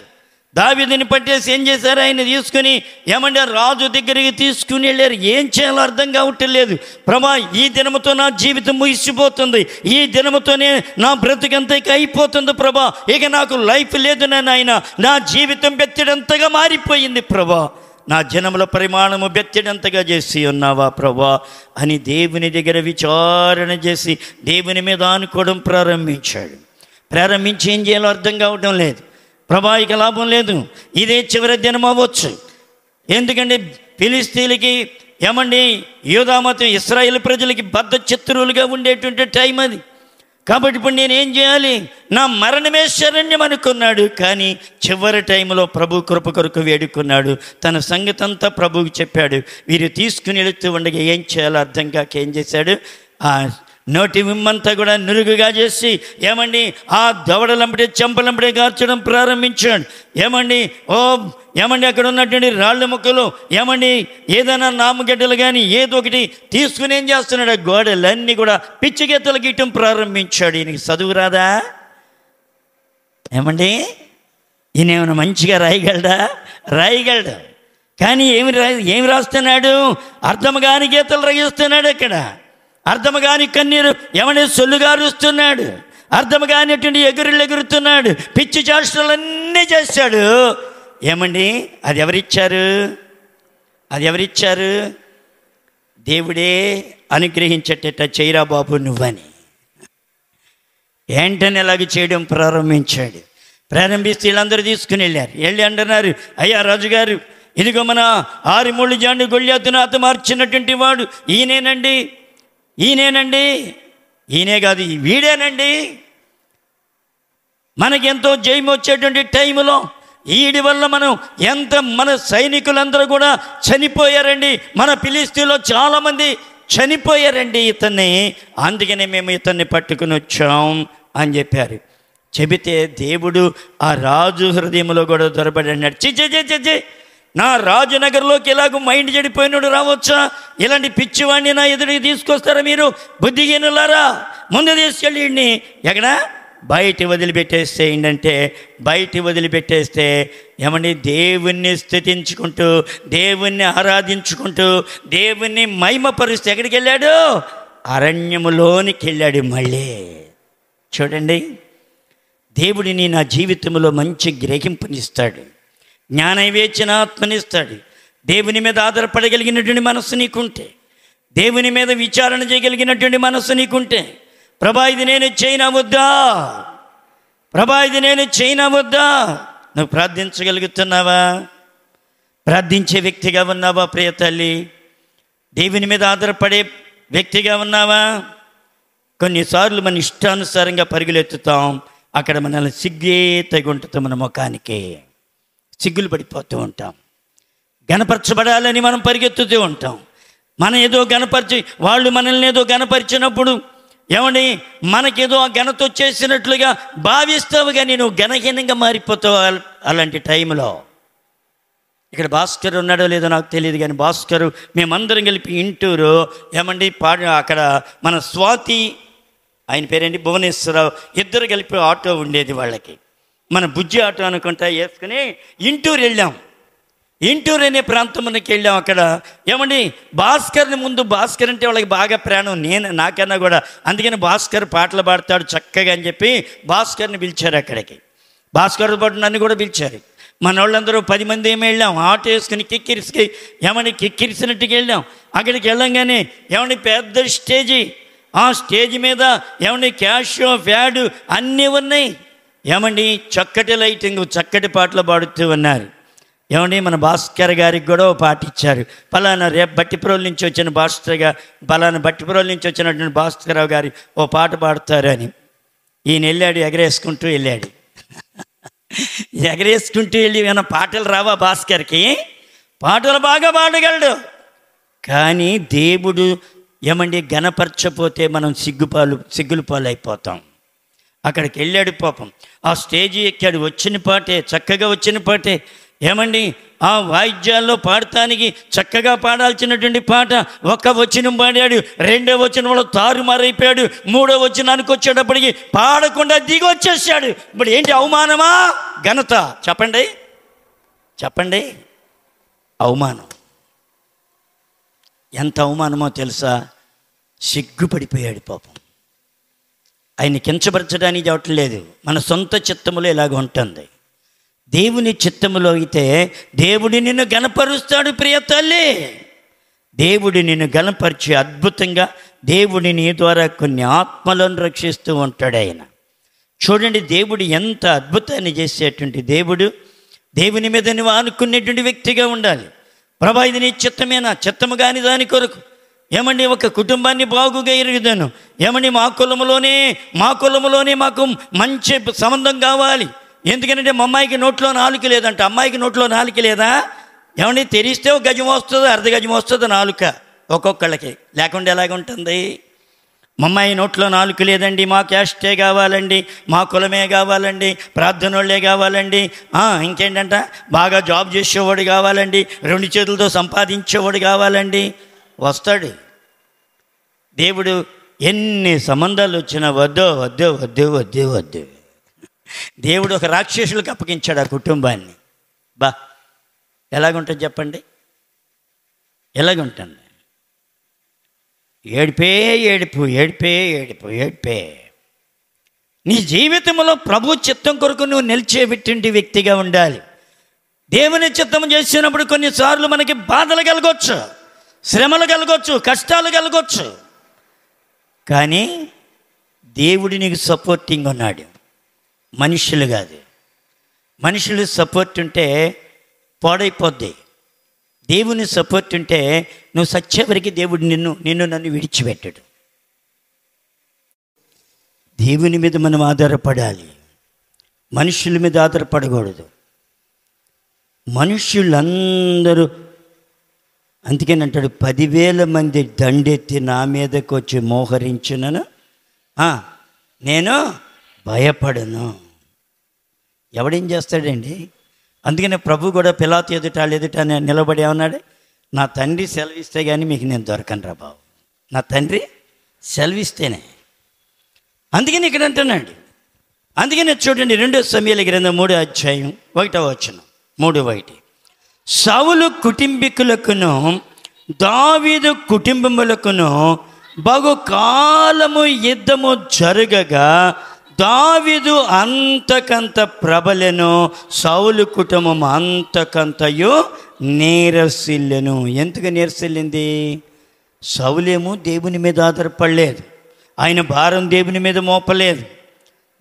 దావీదుని పట్టేసి ఏం చేశారు? ఆయన తీసుకుని ఏమంటే రాజు దగ్గరికి తీసుకుని వెళ్ళారు. ఏం చేయాలో అర్థం కావట్లేదు. ప్రభా, ఈ దినముతో నా జీవితం ముగిసిపోతుంది, ఈ దినముతోనే నా బ్రతికంతా ఇక అయిపోతుంది ప్రభా, ఇక నాకు లైఫ్ లేదు నాయన, నా జీవితం బెత్తడంతగా మారిపోయింది ప్రభా, నా జనముల పరిమాణము బెత్తడంతగా చేసి ఉన్నావా ప్రభా అని దేవుని దగ్గర విచారణ చేసి దేవుని మీద ఆనుకోవడం ప్రారంభించాడు. ప్రారంభించి ఏం చేయాలో అర్థం కావడం లేదు. ప్రభా, ఇక లాభం లేదు, ఇదే చివరి దినం అవ్వచ్చు. ఎందుకంటే ఫిలిస్తీన్లకి ఏమండి యూదామతం ఇశ్రాయేలు ప్రజలకి బద్ధ శత్రువులుగా ఉండేటువంటి టైం అది. కాబట్టి ఇప్పుడు నేనేం చేయాలి? నా మరణమే శరణ్యం అనుకున్నాడు. కానీ చివరి టైంలో ప్రభు కృప కొరకు వేడుకున్నాడు. తన సంగతి అంతా ప్రభువుకి చెప్పాడు. వీరు తీసుకుని వెళుతూ ఉండగా ఏం చేయాలో అర్థం కాక ఏం చేశాడు? ఆ నోటి విమ్మంతా కూడా నురుగుగా చేసి ఏమండి ఆ దవడలంపడే చెంపలంపడే గార్చడం ప్రారంభించాడు. ఏమండి అక్కడ ఉన్నటువంటి రాళ్ళ ముక్కలు ఏమండి ఏదైనా నామగడ్డలు కానీ ఏదో ఒకటి తీసుకుని ఏం చేస్తున్నాడు? గోడలన్నీ కూడా పిచ్చిగెత్తలు గీయటం ప్రారంభించాడు. ఈయనకి చదువు రాదా? ఏమండి ఈయనేమైనా మంచిగా రాయగలడా? కానీ ఏమి రాస్తున్నాడు? అర్థం కాని గీతలు రాయిస్తున్నాడు. అక్కడ అర్థం కాని కన్నీరు ఏమని సొల్లుగారుస్తున్నాడు. అర్థం కానిటువంటి ఎగురుతున్నాడు. పిచ్చి చేష్టలన్నీ చేశాడు. ఏమండి అది ఎవరిచ్చారు? దేవుడే అనుగ్రహించేట చేయరా బాబు నువ్వని ఏంటని ఎలాగ చేయడం ప్రారంభించాడు. ప్రారంభిస్తే వీళ్ళందరూ తీసుకుని వెళ్ళి అంటున్నారు, అయ్యా రాజుగారు, ఇదిగో మన 6 మూళ్ళు జాండు గొల్యాతును హతమార్చినటువంటి వాడు ఈయనే కాదు, వీడేనండి. మనకెంతో జయం వచ్చేటువంటి టైంలో వీడి వల్ల మన సైనికులందరూ కూడా చనిపోయారండి. మన ఫిలిస్తీన్లో చాలామంది చనిపోయారండి ఇతన్ని, అందుకనే మేము ఇతన్ని పట్టుకుని వచ్చాం అని చెప్పారు. చెబితే దేవుడు ఆ రాజు హృదయంలో కూడా దొరబడి అన్నాడు, చి నా రాజనగర్లోకి ఇలాగ మైండ్ చెడిపోయినాడు రావచ్చా? ఇలాంటి పిచ్చివాడిని నా ఎదుడికి తీసుకొస్తారా మీరు? బుద్ధిహీనులారా, ముందు తీసుకెళ్ళి ఎక్కడ బయట వదిలిపెట్టేస్తే ఏంటంటే బయట వదిలిపెట్టేస్తే ఏమండి దేవుణ్ణి స్తుతించుకుంటూ దేవుణ్ణి ఆరాధించుకుంటూ దేవుణ్ణి మహిమపరుస్తూ ఎక్కడికి వెళ్ళాడు? అరణ్యములోనికి వెళ్ళాడు. మళ్ళీ చూడండి, దేవుడిని నా జీవితంలో మంచి గ్రహింపునిస్తాడు, జ్ఞాన వివేచన ఆత్మనిస్తాడు. దేవుని మీద ఆధారపడగలిగినటువంటి మనస్సు నీకుంటే, దేవుని మీద విచారణ చేయగలిగినటువంటి మనస్సు నీకుంటే, ప్రభా ఇది నేను చేయనా వద్దా నువ్వు ప్రార్థించగలుగుతున్నావా? ప్రార్థించే వ్యక్తిగా ఉన్నావా ప్రియ తల్లి? దేవుని మీద ఆధారపడే వ్యక్తిగా ఉన్నావా? కొన్నిసార్లు మన ఇష్టానుసారంగా పరుగులెత్తుతాం, అక్కడ మనల్ని సిగ్గే తగుంటుంది, మన ముఖానికి సిగ్గులు పడిపోతూ ఉంటాం. గణపరచబడాలని మనం పరిగెత్తుతూ ఉంటాం. మనం ఏదో గణపరిచి వాళ్ళు మనల్ని ఏదో గణపరిచినప్పుడు ఏమండి మనకేదో ఆ ఘనత వచ్చేసినట్లుగా భావిస్తావు, కానీ నువ్వు ఘనహీనంగా మారిపోతావు. అలాంటి టైంలో ఇక్కడ భాస్కర్ ఉన్నాడో లేదో నాకు తెలియదు, కానీ భాస్కర్ మేమందరం కలిపి ఇంటూరు ఏమండి అక్కడ మన స్వాతి, ఆయన పేరేంటి, భువనేశ్వరరావు, ఇద్దరు కలిపి ఆటో ఉండేది వాళ్ళకి. మన బుజ్జి ఆటో అనుకుంటా వేసుకుని ఇంటూరు వెళ్ళాం. ఇంటూరు అనే ప్రాంతంలోకి వెళ్ళాం. అక్కడ ఏమండి భాస్కర్ని ముందు, భాస్కర్ అంటే వాళ్ళకి బాగా ప్రాణం, నాకన్నా కూడా, అందుకని భాస్కర్ పాటలు పాడతాడు చక్కగా అని చెప్పి భాస్కర్ని పిలిచారు అక్కడికి. భాస్కర్ పాటు నన్ను కూడా పిలిచారు. మన వాళ్ళందరూ 10 మంది ఏమి వెళ్ళాం. ఆటో వేసుకుని కిక్కిరిసినట్టుగా వెళ్ళాం. అక్కడికి వెళ్ళంగానే ఏమండి పెద్ద స్టేజీ, ఆ స్టేజ్ మీద ఏమండి క్యాషో ఫ్యాడు అన్నీ ఉన్నాయి. ఏమండి చక్కటి లైటింగ్, చక్కటి పాటలు పాడుతూ ఉన్నారు. ఏమండి మన భాస్కర్ గారికి కూడా ఓ పాట ఇచ్చారు. పలానా బట్టిప్రోలు నుంచి వచ్చిన బట్టిప్రోలు నుంచి వచ్చినటువంటి భాస్కరరావు గారి ఓ పాట పాడుతారు అని. ఈయన వెళ్ళాడు, ఎగరేసుకుంటూ వెళ్ళాడు. ఎగరేసుకుంటూ వెళ్ళి ఏమైనా పాటలు రావా భాస్కర్కి? పాటలు బాగా పాడగలడు. కానీ దేవుడు ఏమండి గణపరచపోతే మనం సిగ్గులు పాలు అయిపోతాం. అక్కడికి వెళ్ళాడు పాపం, ఆ స్టేజీ ఎక్కాడు, వచ్చిన పాటే, చక్కగా వచ్చిన పాటే. ఏమండి ఆ వాయిద్యాల్లో పాడటానికి చక్కగా పాడాల్సినటువంటి పాట ఒక్క వచనం పాడాడు, రెండో వచనంలో తారుమారైపోయాడు, మూడో వచనానికి వచ్చేటప్పటికి పాడకుండా దిగి వచ్చేసాడు. ఇప్పుడు ఏంటి అవమానమా ఘనత? చెప్పండి చెప్పండి. అవమానం. ఎంత అవమానమో తెలుసా? సిగ్గుపడిపోయాడు పాపం. ఆయన కించపరచడానికి చెప్పట్లేదు, మన సొంత చిత్తములో ఇలాగ ఉంటుంది. దేవుని చిత్తములో అయితే దేవుడు నిన్ను గణపరుస్తాడు ప్రియ తల్లి. దేవుడు నిన్ను గణపరిచి అద్భుతంగా దేవుడి నీ ద్వారా కొన్ని ఆత్మలను రక్షిస్తూ ఉంటాడు ఆయన. చూడండి, దేవుడు ఎంత అద్భుతాన్ని చేసేటువంటి దేవుడు. దేవుని మీద నువ్వు ఆనుకునేటువంటి వ్యక్తిగా ఉండాలి. ప్రభా ఇది నీ చిత్తమేనా? చిత్తము కాని దాని కొరకు ఏమండి ఒక కుటుంబాన్ని బాగుగా ఎరుగుదాను. ఏమండి మా కులములోనే మాకు మంచి సంబంధం కావాలి. ఎందుకంటే మా అమ్మాయికి నోట్లో నాలుక లేదంట. అమ్మాయికి నోట్లో నాలుక లేదా? ఏమండి తెరిస్తే ఒక గజం వస్తుంది, అర్ధ గజం వస్తుంది నాలుక ఒక్కొక్కళ్ళకి. లేకుండా ఎలాగుంటుంది? మా అమ్మాయి నోట్లో నాలుక లేదండి, మా క్యాస్టే కావాలండి, మా కులమే కావాలండి, ప్రార్థనోళ్ళే కావాలండి, ఇంకేంటంట బాగా జాబ్ చేసేవాడు కావాలండి, 2 చేతులతో సంపాదించేవాడు కావాలండి. వస్తాడు దేవుడు. ఎన్ని సంబంధాలు వచ్చినా వద్దు వద్దు వద్దు వద్దు వద్దు. దేవుడు ఒక రాక్షసులకు అప్పగించాడు ఆ కుటుంబాన్ని. ఎలాగుంటుంది చెప్పండి? ఎలాగుంటుంది? ఏడిపే ఏడుపు ఏడిపే ఏడుపు ఏడిపే. నీ జీవితంలో ప్రభు చిత్తం కొరకు నువ్వు నిలిచేబెట్టింటి వ్యక్తిగా ఉండాలి. దేవుని చిత్తం చేసినప్పుడు కొన్నిసార్లు మనకి బాధలు కలగొచ్చు, శ్రమలు కలగొచ్చు, కష్టాలు కలగొచ్చు. కానీ దేవుడు నీకు సపోర్టింగ్ ఉన్నాడు, మనుషులు కాదు. మనుషులు సపోర్ట్ ఉంటే పాడైపోద్ది. దేవుని సపోర్ట్ ఉంటే నువ్వు సచ్చేవరికి దేవుడు నన్ను విడిచిపెట్టడు. దేవుని మీద మనం ఆధారపడాలి, మనుషుల మీద ఆధారపడకూడదు. మనుషులందరూ అందుకని అంటాడు, 10,000 మంది దండెత్తి నా మీదకి వచ్చి మోహరించునను నేను భయపడను. ఎవడేం చేస్తాడండి? అందుకనే ప్రభు కూడా పిలాతు ఎదుట నిలబడి ఉన్నాడు, నా తండ్రి సెలవిస్తే కానీ మీకు నేను దొరకను రా బాబు, నా తండ్రి సెలవిస్తేనే. అందుకని ఇక్కడ అంటున్నాడు. అందుకనే చూడండి 2 సమూయేలు గ్రంథం 3వ అధ్యాయం 1వ వచనం, 3:1. సౌలు కుటుంబీకులకును దావీదు కుటుంబములకును బహుకాలము యుద్ధము జరగగా దావీదు అంతకంత ప్రబలెను, సౌలు కుటుంబం అంతకంతయు నీరసిల్లెను. ఎందుకు నీరసిల్లింది? సౌలేమో దేవుని మీద ఆధారపడలేదు, ఆయన భారం దేవుని మీద మోపలేదు.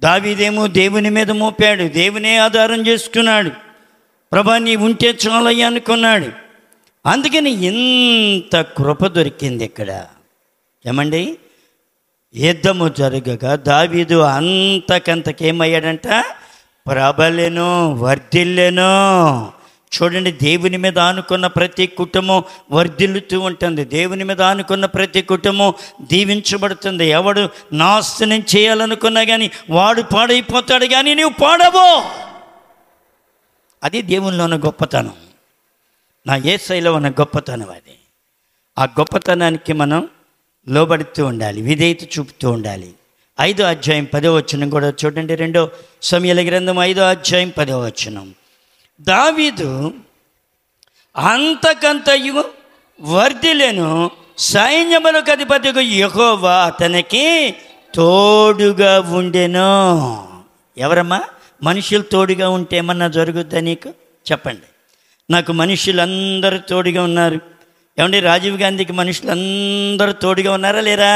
దావీదేమో దేవుని మీద మోపాడు, దేవునే ఆధారం చేసుకున్నాడు. ప్రభా నీ ఉంటే చాలయ్య అనుకున్నాడు. అందుకని ఇంత కృప దొరికింది ఇక్కడ. ఏమండి, యుద్ధము జరగగా దావీదు అంతకంతకేమయ్యాడంట? ప్రబలెను, వర్ధిల్లెను. చూడండి, దేవుని మీద ఆనుకున్న ప్రతి కుటుంబం వర్ధిల్లుతూ ఉంటుంది. దేవుని మీద ఆనుకున్న ప్రతి కుటుంబం దీవించబడుతుంది. ఎవడు నాశనం చేయాలనుకున్నా కానీ వాడు పాడైపోతాడు, కానీ నీవు పాడవు. అది దేవునిలో ఉన్న గొప్పతనం, నా యేసయ్యలో ఉన్న గొప్పతనం. అది ఆ గొప్పతనానికి మనం లోబడుతూ ఉండాలి, విధేయత చూపుతూ ఉండాలి. 5వ అధ్యాయం 10వ వచనం కూడా చూడండి. 2 సమూయేలు గ్రంథం 5వ అధ్యాయం 10వ వచనం. దావీదు అంతకంతయు వర్ధిల్లెను, సైన్యములకు అధిపతిగా యెహోవా అతనికి తోడుగా ఉండెను. ఎవరమ్మా? మనుషులు తోడుగా ఉంటే ఏమన్నా జరుగుద్దా నీకు? చెప్పండి. నాకు మనుషులందరూ తోడుగా ఉన్నారు. ఏమండి, రాజీవ్ గాంధీకి మనుషులందరూ తోడుగా ఉన్నారా లేరా?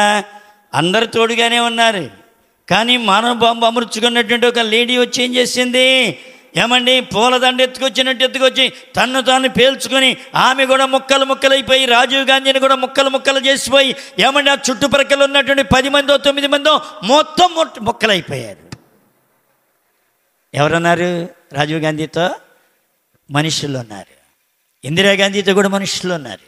అందరూ తోడుగానే ఉన్నారు. కానీ మానవ బాంబు అమర్చుకున్నటువంటి ఒక లేడీ వచ్చి ఏం చేసింది? ఏమండి, పూలదండ ఎత్తుకొచ్చి తన్ను తాను పేల్చుకొని ఆమె కూడా ముక్కలైపోయి, రాజీవ్ గాంధీని కూడా ముక్కలు చేసిపోయి, ఏమండి ఆ చుట్టుప్రక్కల ఉన్నటువంటి 10 మందో 9 మందో మొత్తం ముక్కలైపోయారు. ఎవరున్నారు రాజీవ్ గాంధీతో? మనుషులు ఉన్నారు. ఇందిరాగాంధీతో కూడా మనుషులు ఉన్నారు.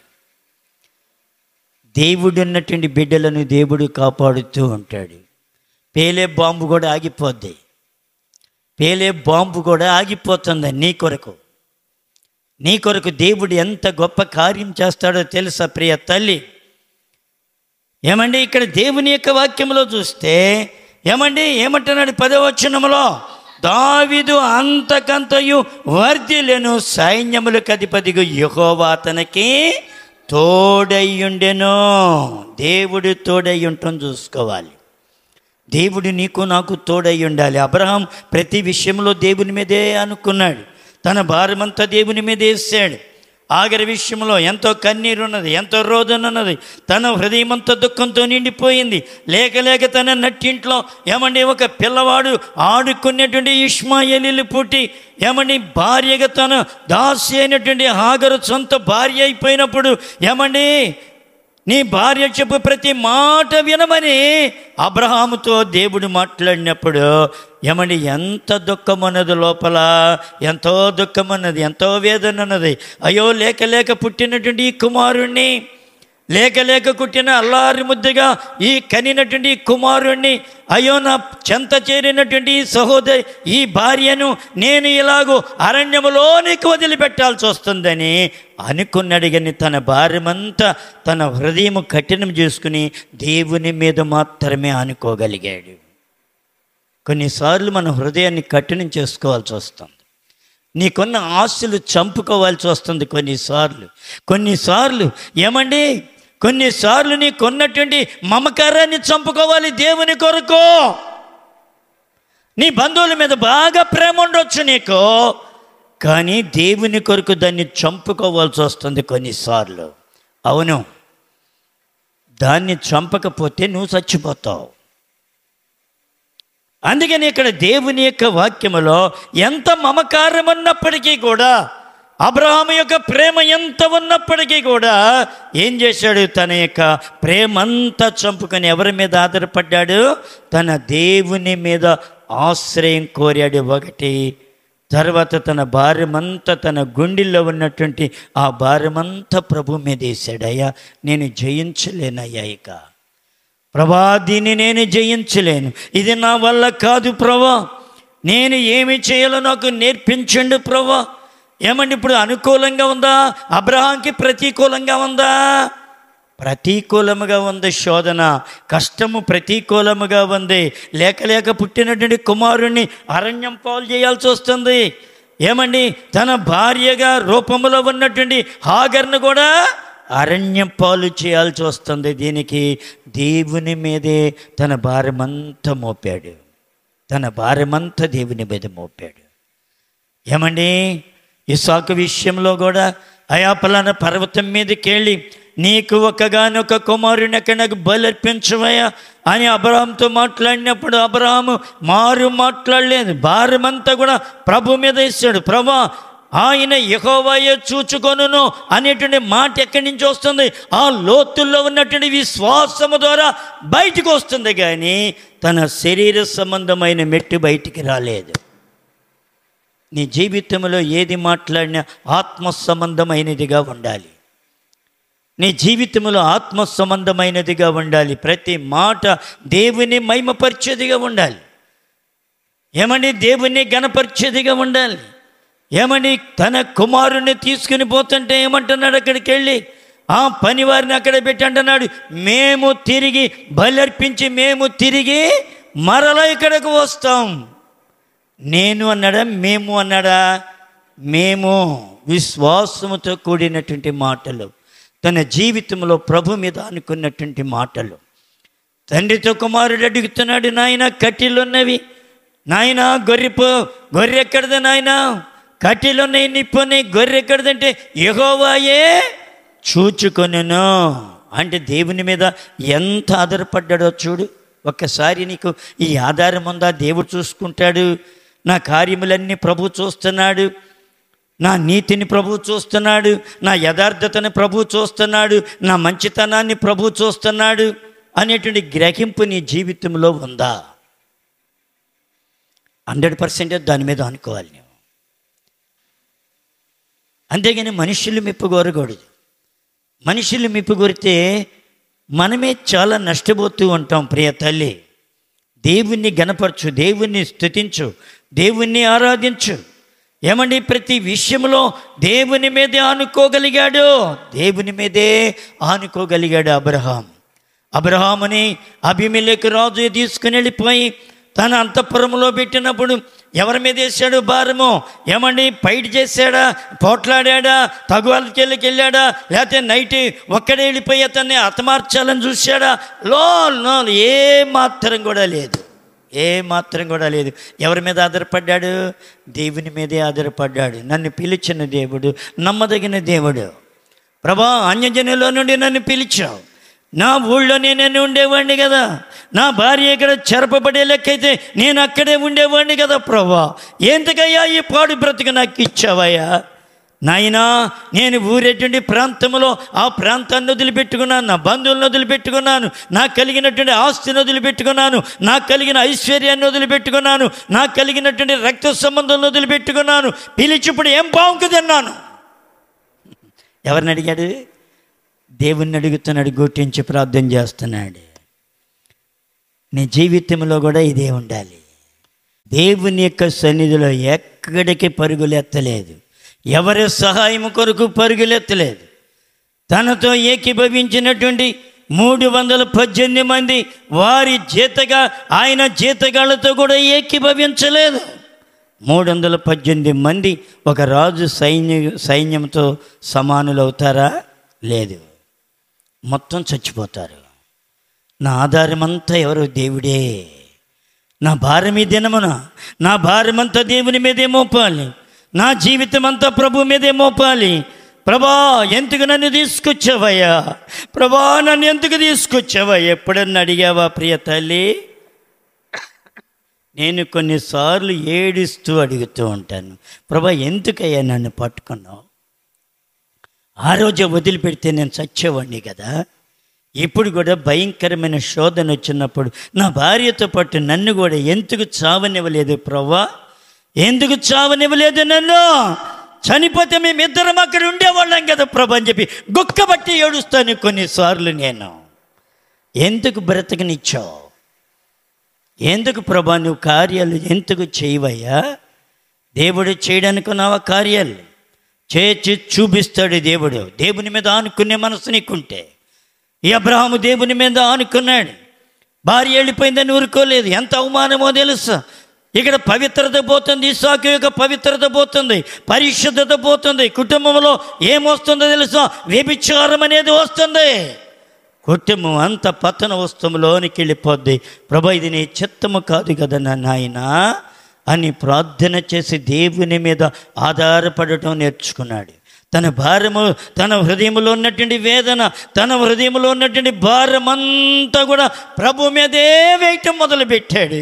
దేవుడు ఉన్నటువంటి బిడ్డలను దేవుడు కాపాడుతూ ఉంటాడు. పేలే బాంబు కూడా ఆగిపోద్ది. పేలే బాంబు కూడా ఆగిపోతుంది నీ కొరకు. నీ కొరకు దేవుడు ఎంత గొప్ప కార్యం చేస్తాడో తెలుసా ప్రియ తల్లి? ఏమండి, ఇక్కడ దేవుని యొక్క వాక్యంలో చూస్తే ఏమంటున్నాడు 10వ వచనంలో? దావీదు అంతకంతయు వర్ధిల్లెను, సైన్యములకు అధిపతిగా యెహోవా అతనికి తోడయ్యుండెను. దేవుడు తోడై ఉండటం చూసుకోవాలి. దేవుడు నీకు నాకు తోడై ఉండాలి. అబ్రహాం ప్రతి విషయంలో దేవుని మీదే అనుకున్నాడు. తన భారమంతా దేవుని మీద వేసాడు. ఆఖరి విషయంలో ఎంతో కన్నీరు ఉన్నది, ఎంతో రోదన ఉన్నది. తన హృదయం అంతా దుఃఖంతో నిండిపోయింది. లేక తన నట్టింట్లో ఒక పిల్లవాడు ఆడుకునేటువంటి ఇష్మాయేలీలు పుట్టి భార్యగా తన దాసి అయినటువంటి హాగరు సొంత భార్య అయిపోయినప్పుడు నీ భార్య చెప్పు ప్రతి మాట వినమని అబ్రహాముతో దేవుడు మాట్లాడినప్పుడు ఎంత దుఃఖం ఉన్నది లోపల, ఎంతో దుఃఖం ఉన్నది, ఎంతో వేదన ఉన్నది. అయ్యో లేక పుట్టినటువంటి ఈ కుమారుణ్ణి, లేక పుట్టిన అల్లారి ముద్దగా ఈ కనినటువంటి కుమారుణ్ణి, అయ్యో నా చెంత చేరినటువంటి ఈ సహోదరి ఈ భార్యను నేను ఇలాగూ అరణ్యములోనికి వదిలిపెట్టాల్సి వస్తుందని అనుకున్నాడు. కానీ తన భార్యమంతా తన హృదయం కఠినం చేసుకుని దేవుని మీద మాత్రమే అనుకోగలిగాడు. కొన్నిసార్లు మన హృదయాన్ని కఠినం చేసుకోవాల్సి వస్తుంది. నీకున్న ఆశలు చంపుకోవాల్సి వస్తుంది. కొన్నిసార్లు నీకున్నటువంటి మమకారాన్ని చంపుకోవాలి దేవుని కొరకు. నీ బంధువుల మీద బాగా ప్రేమ ఉండొచ్చు నీకు, కానీ దేవుని కొరకు దాన్ని చంపుకోవాల్సి వస్తుంది కొన్నిసార్లు. అవును, దాన్ని చంపకపోతే నువ్వు చచ్చిపోతావు. అందుకని ఇక్కడ దేవుని యొక్క వాక్యములో ఎంత మమకారం ఉన్నప్పటికీ కూడా, అబ్రహాము యొక్క ప్రేమ ఎంత ఉన్నప్పటికీ కూడా ఏం చేశాడు? తన యొక్క ప్రేమంతా చంపుకొని ఎవరి మీద ఆధారపడ్డాడు? తన దేవుని మీద ఆశ్రయం కోరాడు. ఒకటి. తర్వాత తన భారమంతా, తన గుండెల్లో ఉన్నటువంటి ఆ భారమంతా ప్రభు మీద వేసాడు. అయ్యా నేను జయించలేనయ్యా, ఇక ప్రభా దీన్ని నేను జయించలేను, ఇది నా వల్ల కాదు ప్రభా, నేను ఏమి చేయాలో నాకు నేర్పించండి ప్రభా. ఇప్పుడు అనుకూలంగా ఉందా? అబ్రహాంకి ప్రతికూలంగా ఉందా? ప్రతికూలముగా ఉంది. శోధన, కష్టము ప్రతికూలముగా ఉంది. లేక పుట్టినటువంటి కుమారుణ్ణి అరణ్యం పాలు చేయాల్సి వస్తుంది. తన భార్యగా రూపంలో ఉన్నటువంటి హాగర్ను కూడా అరణ్యం పాలు చేయాల్సి వస్తుంది. దీనికి దేవుని మీదే తన భారమంతా మోపాడు. తన భారమంతా దేవుని మీద మోపాడు. ఇస్సాకు విషయంలో కూడా అయా పలానా పర్వతం మీదకి వెళ్ళి నీకు ఒక్కగానొక్క కుమారుని అక్కడ నాకు బలర్పించవయ్యా అని అబ్రహాంతో మాట్లాడినప్పుడు అబ్రహాము మాట్లాడలేదు. భారమంతా కూడా ప్రభు మీద వేసాడు. ప్రభా ఆయన యెహోవాయే చూచుకొనును అనేటువంటి మాట ఎక్కడి నుంచి వస్తుంది? ఆ లోతుల్లో ఉన్నటువంటి విశ్వాసము ద్వారా బయటికి వస్తుంది, కానీ తన శరీర సంబంధమైన మెట్టు బయటికి రాలేదు. నీ జీవితంలో ఏది మాట్లాడినా ఆత్మ సంబంధమైనదిగా ఉండాలి. నీ జీవితంలో ఆత్మ సంబంధమైనదిగా ఉండాలి. ప్రతి మాట దేవుని మహిమపరిచేదిగా ఉండాలి. దేవుని ఘనపరిచేదిగా ఉండాలి. తన కుమారుణ్ణి తీసుకుని పోతుంటే ఏమంటున్నాడు? అక్కడికి వెళ్ళి ఆ పనివారిని అక్కడ పెట్టి అంటున్నాడు, మేము తిరిగి బలర్పించి మేము తిరిగి మరలా ఇక్కడకు వస్తాం. నేను అన్నాడా? మేము అన్నాడా? మేము. విశ్వాసముతో కూడినటువంటి మాటలు, తన జీవితంలో ప్రభు మీద అనుకున్నటువంటి మాటలు. తండ్రితో కుమారుడు అడుగుతున్నాడు, నాయన కట్టెలున్నవి, నాయన గొర్రె ఎక్కడదా నాయన? కట్టెలున్నాయి, నిప్పున్నాయి, గొర్రె ఎక్కడదంటే యెహోవాయే చూచుకొనును. అంటే దేవుని మీద ఎంత ఆధారపడ్డాడో చూడు. ఒక్కసారి నీకు ఈ ఆధారం ఉందా? దేవుడు చూసుకుంటాడు. నా కార్యములన్నీ ప్రభు చూస్తున్నాడు, నా నీతిని ప్రభు చూస్తున్నాడు, నా యథార్థతని ప్రభు చూస్తున్నాడు, నా మంచితనాన్ని ప్రభు చూస్తున్నాడు అనేటువంటి గ్రహింపు నీ జీవితంలో ఉందా? 100% దాని మీద అనుకోవాలి నువ్వు. అంతేగాని మనుషులు మెప్పుకోరకూడదు. మనుషులు మెప్పుకొరితే మనమే చాలా నష్టపోతూ ఉంటాం. ప్రియ తల్లి, దేవుణ్ణి గణపరచు, దేవుణ్ణి స్తుతించు, దేవుణ్ణి ఆరాధించు. ఏమండి, ప్రతి విషయంలో దేవుని మీదే ఆనుకోగలిగాడు. దేవుని మీదే ఆనుకోగలిగాడు అబ్రహాముని అబీమెలెకు రాజు తీసుకుని వెళ్ళిపోయి తన అంతఃపురంలో పెట్టినప్పుడు ఎవరి మీద వేసాడు భారము? ఏమండి, ఫైట్ చేశాడా, పోట్లాడా, తగువాలకెళ్ళకి వెళ్ళాడా, లేకపోతే నైట్ ఒక్కడే వెళ్ళిపోయి అతన్ని హతమార్చాలని చూశాడా? లో ఏ మాత్రం కూడా లేదు. ఎవరి మీద ఆధారపడ్డాడు? దేవుని మీదే ఆధారపడ్డాడు. నన్ను పిలిచిన దేవుడు నమ్మదగిన దేవుడు. ప్రభా, అన్యజనుల నుండి నన్ను పిలిచావు, నా ఊళ్ళోనే నేను ఉండేవాడిని కదా, నా భార్య ఇక్కడ చెరపబడే లెక్కైతే నేను అక్కడే ఉండేవాడిని కదా ప్రభా, ఎందుకయ్యా ఈ పాడు బ్రతుకు నాకు ఇచ్చావయ్యా? నాయనా, నేను ఊరేటువంటి ప్రాంతంలో ఆ ప్రాంతాన్ని వదిలిపెట్టుకున్నాను, నా బంధువులను వదిలిపెట్టుకున్నాను, నాకు కలిగినటువంటి ఆస్తిని వదిలిపెట్టుకున్నాను, నాకు కలిగిన ఐశ్వర్యాన్ని వదిలిపెట్టుకున్నాను, నాకు కలిగినటువంటి రక్త సంబంధాలను వదిలిపెట్టుకున్నాను. పిలిచిప్పుడు ఏం బాగుంకు తిన్నాను? ఎవరిని అడిగాడు? దేవుణ్ణి అడుగుతున్నాడు, గుర్తించి ప్రార్థన చేస్తున్నాడు. నీ జీవితంలో కూడా ఇదే ఉండాలి. దేవుని యొక్క సన్నిధిలో ఎక్కడికి పరుగులెత్తలేదు, ఎవరి సహాయం కొరకు పరుగులెత్తలేదు. తనతో ఏకీభవించినటువంటి 318 మంది వారి జీతగా ఆయన జీతగాళ్లతో కూడా ఏకీభవించలేదు. 318 మంది ఒక రాజు సైన్యంతో సమానులు అవుతారా? లేదు, మొత్తం చచ్చిపోతారు. నా ఆధారమంతా ఎవరు? దేవుడే. నా భారం ఈ దినమున నా భారమంతా దేవుని మీదే మోపాలి, నా జీవితం అంతా ప్రభు మీదే మోపాలి. ప్రభా, ఎందుకు నన్ను తీసుకొచ్చావయ్యా? ప్రభా, నన్ను ఎందుకు తీసుకొచ్చావయ్యా? ఎప్పుడన్నా అడిగావా ప్రియ తల్లి? నేను కొన్నిసార్లు ఏడుస్తూ అడుగుతూ ఉంటాను, ప్రభా ఎందుకయ్యా నన్ను పట్టుకున్నావు? ఆ రోజే వదిలిపెడితే నేను చచ్చేవాడిని కదా. ఇప్పుడు కూడా భయంకరమైన శోధన వచ్చినప్పుడు నా భార్యతో పాటు నన్ను కూడా ఎందుకు చావనివ్వలేదు ప్రభా? ఎందుకు చావనివ్వలేదు నన్ను? చనిపోతే మేమిద్దరం అక్కడ ఉండేవాళ్ళం కదా ప్రభా అని చెప్పి గుక్కబట్టి ఏడుస్తాను కొన్నిసార్లు. నేను ఎందుకు బ్రతకనిచ్చావు? ఎందుకు ప్రభా నువ్వు కార్యాలు ఎందుకు చేయవయ్యా? దేవుడు చేయడానికి ఉన్నావా కార్యాలు? చేసి చూపిస్తాడు దేవుడు. దేవుని మీద ఆనుకునే మనసు నీకుంటే. ఈ అబ్రహాము దేవుని మీద ఆనుకున్నాడు. భార్య వెళ్ళిపోయిందని ఊరుకోలేదు. ఎంత అవమానమో తెలుసా? ఇక్కడ పవిత్రత పోతుంది, ఇస్సాకు యొక్క పవిత్రత పోతుంది, పరిశుద్ధత పోతుంది. కుటుంబంలో ఏమొస్తుందో తెలుసా? వ్యభిచారం అనేది వస్తుంది. కుటుంబం అంత పతన వస్తువులోనికి వెళ్ళిపోద్ది. ప్రభా, ఇది నీ చిత్తము కాదు కదా నా నాయనా అని ప్రార్థన చేసి దేవుని మీద ఆధారపడటం నేర్చుకున్నాడు. తన భారము, తన హృదయంలో ఉన్నటువంటి వేదన, తన హృదయంలో ఉన్నటువంటి భారమంతా కూడా ప్రభు మీదే వేయటం మొదలుపెట్టాడు.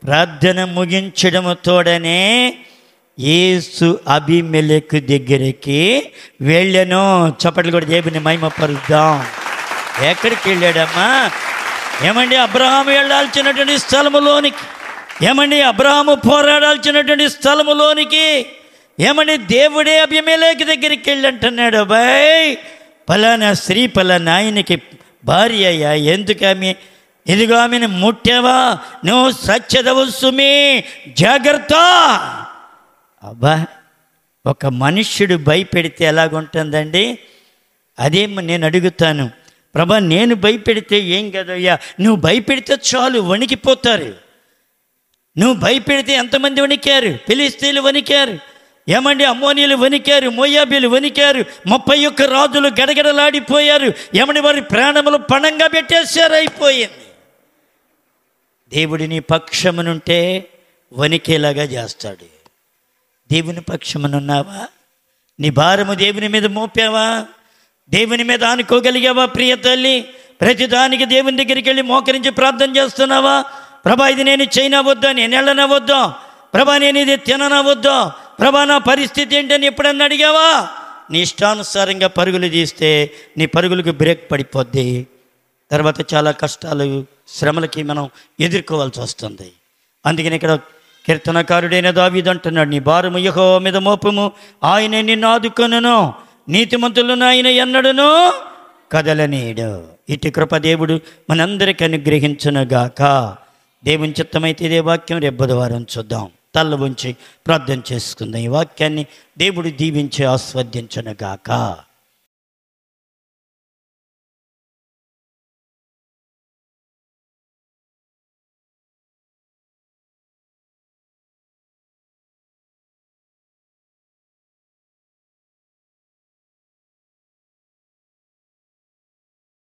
ప్రార్థన ముగించడముతోడనే యేసు అబీమెలెకు దగ్గరికి వెళ్ళాను. చప్పట్లు కూడా దేవుని మహిమపరుద్దాం. ఎక్కడికి వెళ్ళాడమ్మా? ఏమండి, అబ్రహాము వెళ్ళాల్సినటువంటి స్థలములోనికి, ఏమండి అబ్రహాము పోరాడాల్సినటువంటి స్థలములోనికి, ఏమండి దేవుడే అబీమెలెకు దగ్గరికి వెళ్ళంటున్నాడు. అబ్బాయి, పలానా స్త్రీ పలానా ఆయనకి భార్య అయ్యా, ఎందుకు ఆమె ఇదిగో ఆమెను ముట్టావా? నువ్వు సత్యదవు సుమి, జాగ్రత్త. అబ్బా, ఒక మనుష్యుడు భయపెడితే ఎలాగుంటుందండి? అదే నేను అడుగుతాను, ప్రభా నేను భయపెడితే ఏం కదయ్యా? నువ్వు భయపెడితే చాలు వణికిపోతారు. నువ్వు భయపెడితే ఎంతమంది వణికారు? ఫిలిష్తీయులు వణికారు, ఏమండి అమ్మోనీయులు వణికారు, మోయాబీలు వణికారు, 31 రాజులు గడగడలాడిపోయారు. ఏమండి వారి ప్రాణములు పణంగా పెట్టేశారు. అయిపోయింది. దేవుడి నీ పక్షమునుంటే వణికేలాగా చేస్తాడు. దేవుని పక్షమునున్నావా? నీ భారము దేవుని మీద మోపావా? దేవుని మీద ఆనుకోగలిగావా ప్రియ తల్లి? ప్రతిదానికి దేవుని దగ్గరికి వెళ్ళి మోకరించి ప్రార్థన చేస్తున్నావా? ప్రభా ఇది నేను చేయనా వద్దా? నేను వెళ్ళనా వద్దా? ప్రభా నేను ఇది తిననా వద్దా? ప్రభా నా పరిస్థితి ఏంటని ఎప్పుడన్నా అడిగావా? నీ ఇష్టానుసారంగా పరుగులు తీస్తే నీ పరుగులకు బ్రేక్ పడిపోద్ది. తర్వాత చాలా కష్టాలు, శ్రమలకి మనం ఎదుర్కోవాల్సి వస్తుంది. అందుకని ఇక్కడ కీర్తనకారుడైన దావీదు అంటున్నాడు, నీ భారము యెహోవా మీద మోపము, ఆయన నిన్ను ఆదుకొనును, నీతిమంతులను ఆయన ఎన్నడను కదలనీయడు. ఇటు కృప దేవుడు మనందరికీ అనుగ్రహించునుగాక. దేవుని చిత్తమైతే ఇదే వాక్యం రేపు బుధవారం చూద్దాం. తల్ల ఉంచి ప్రార్థన చేసుకుందాం. ఈ వాక్యాన్ని దేవుడు దీవించి ఆస్వాదించునుగాక.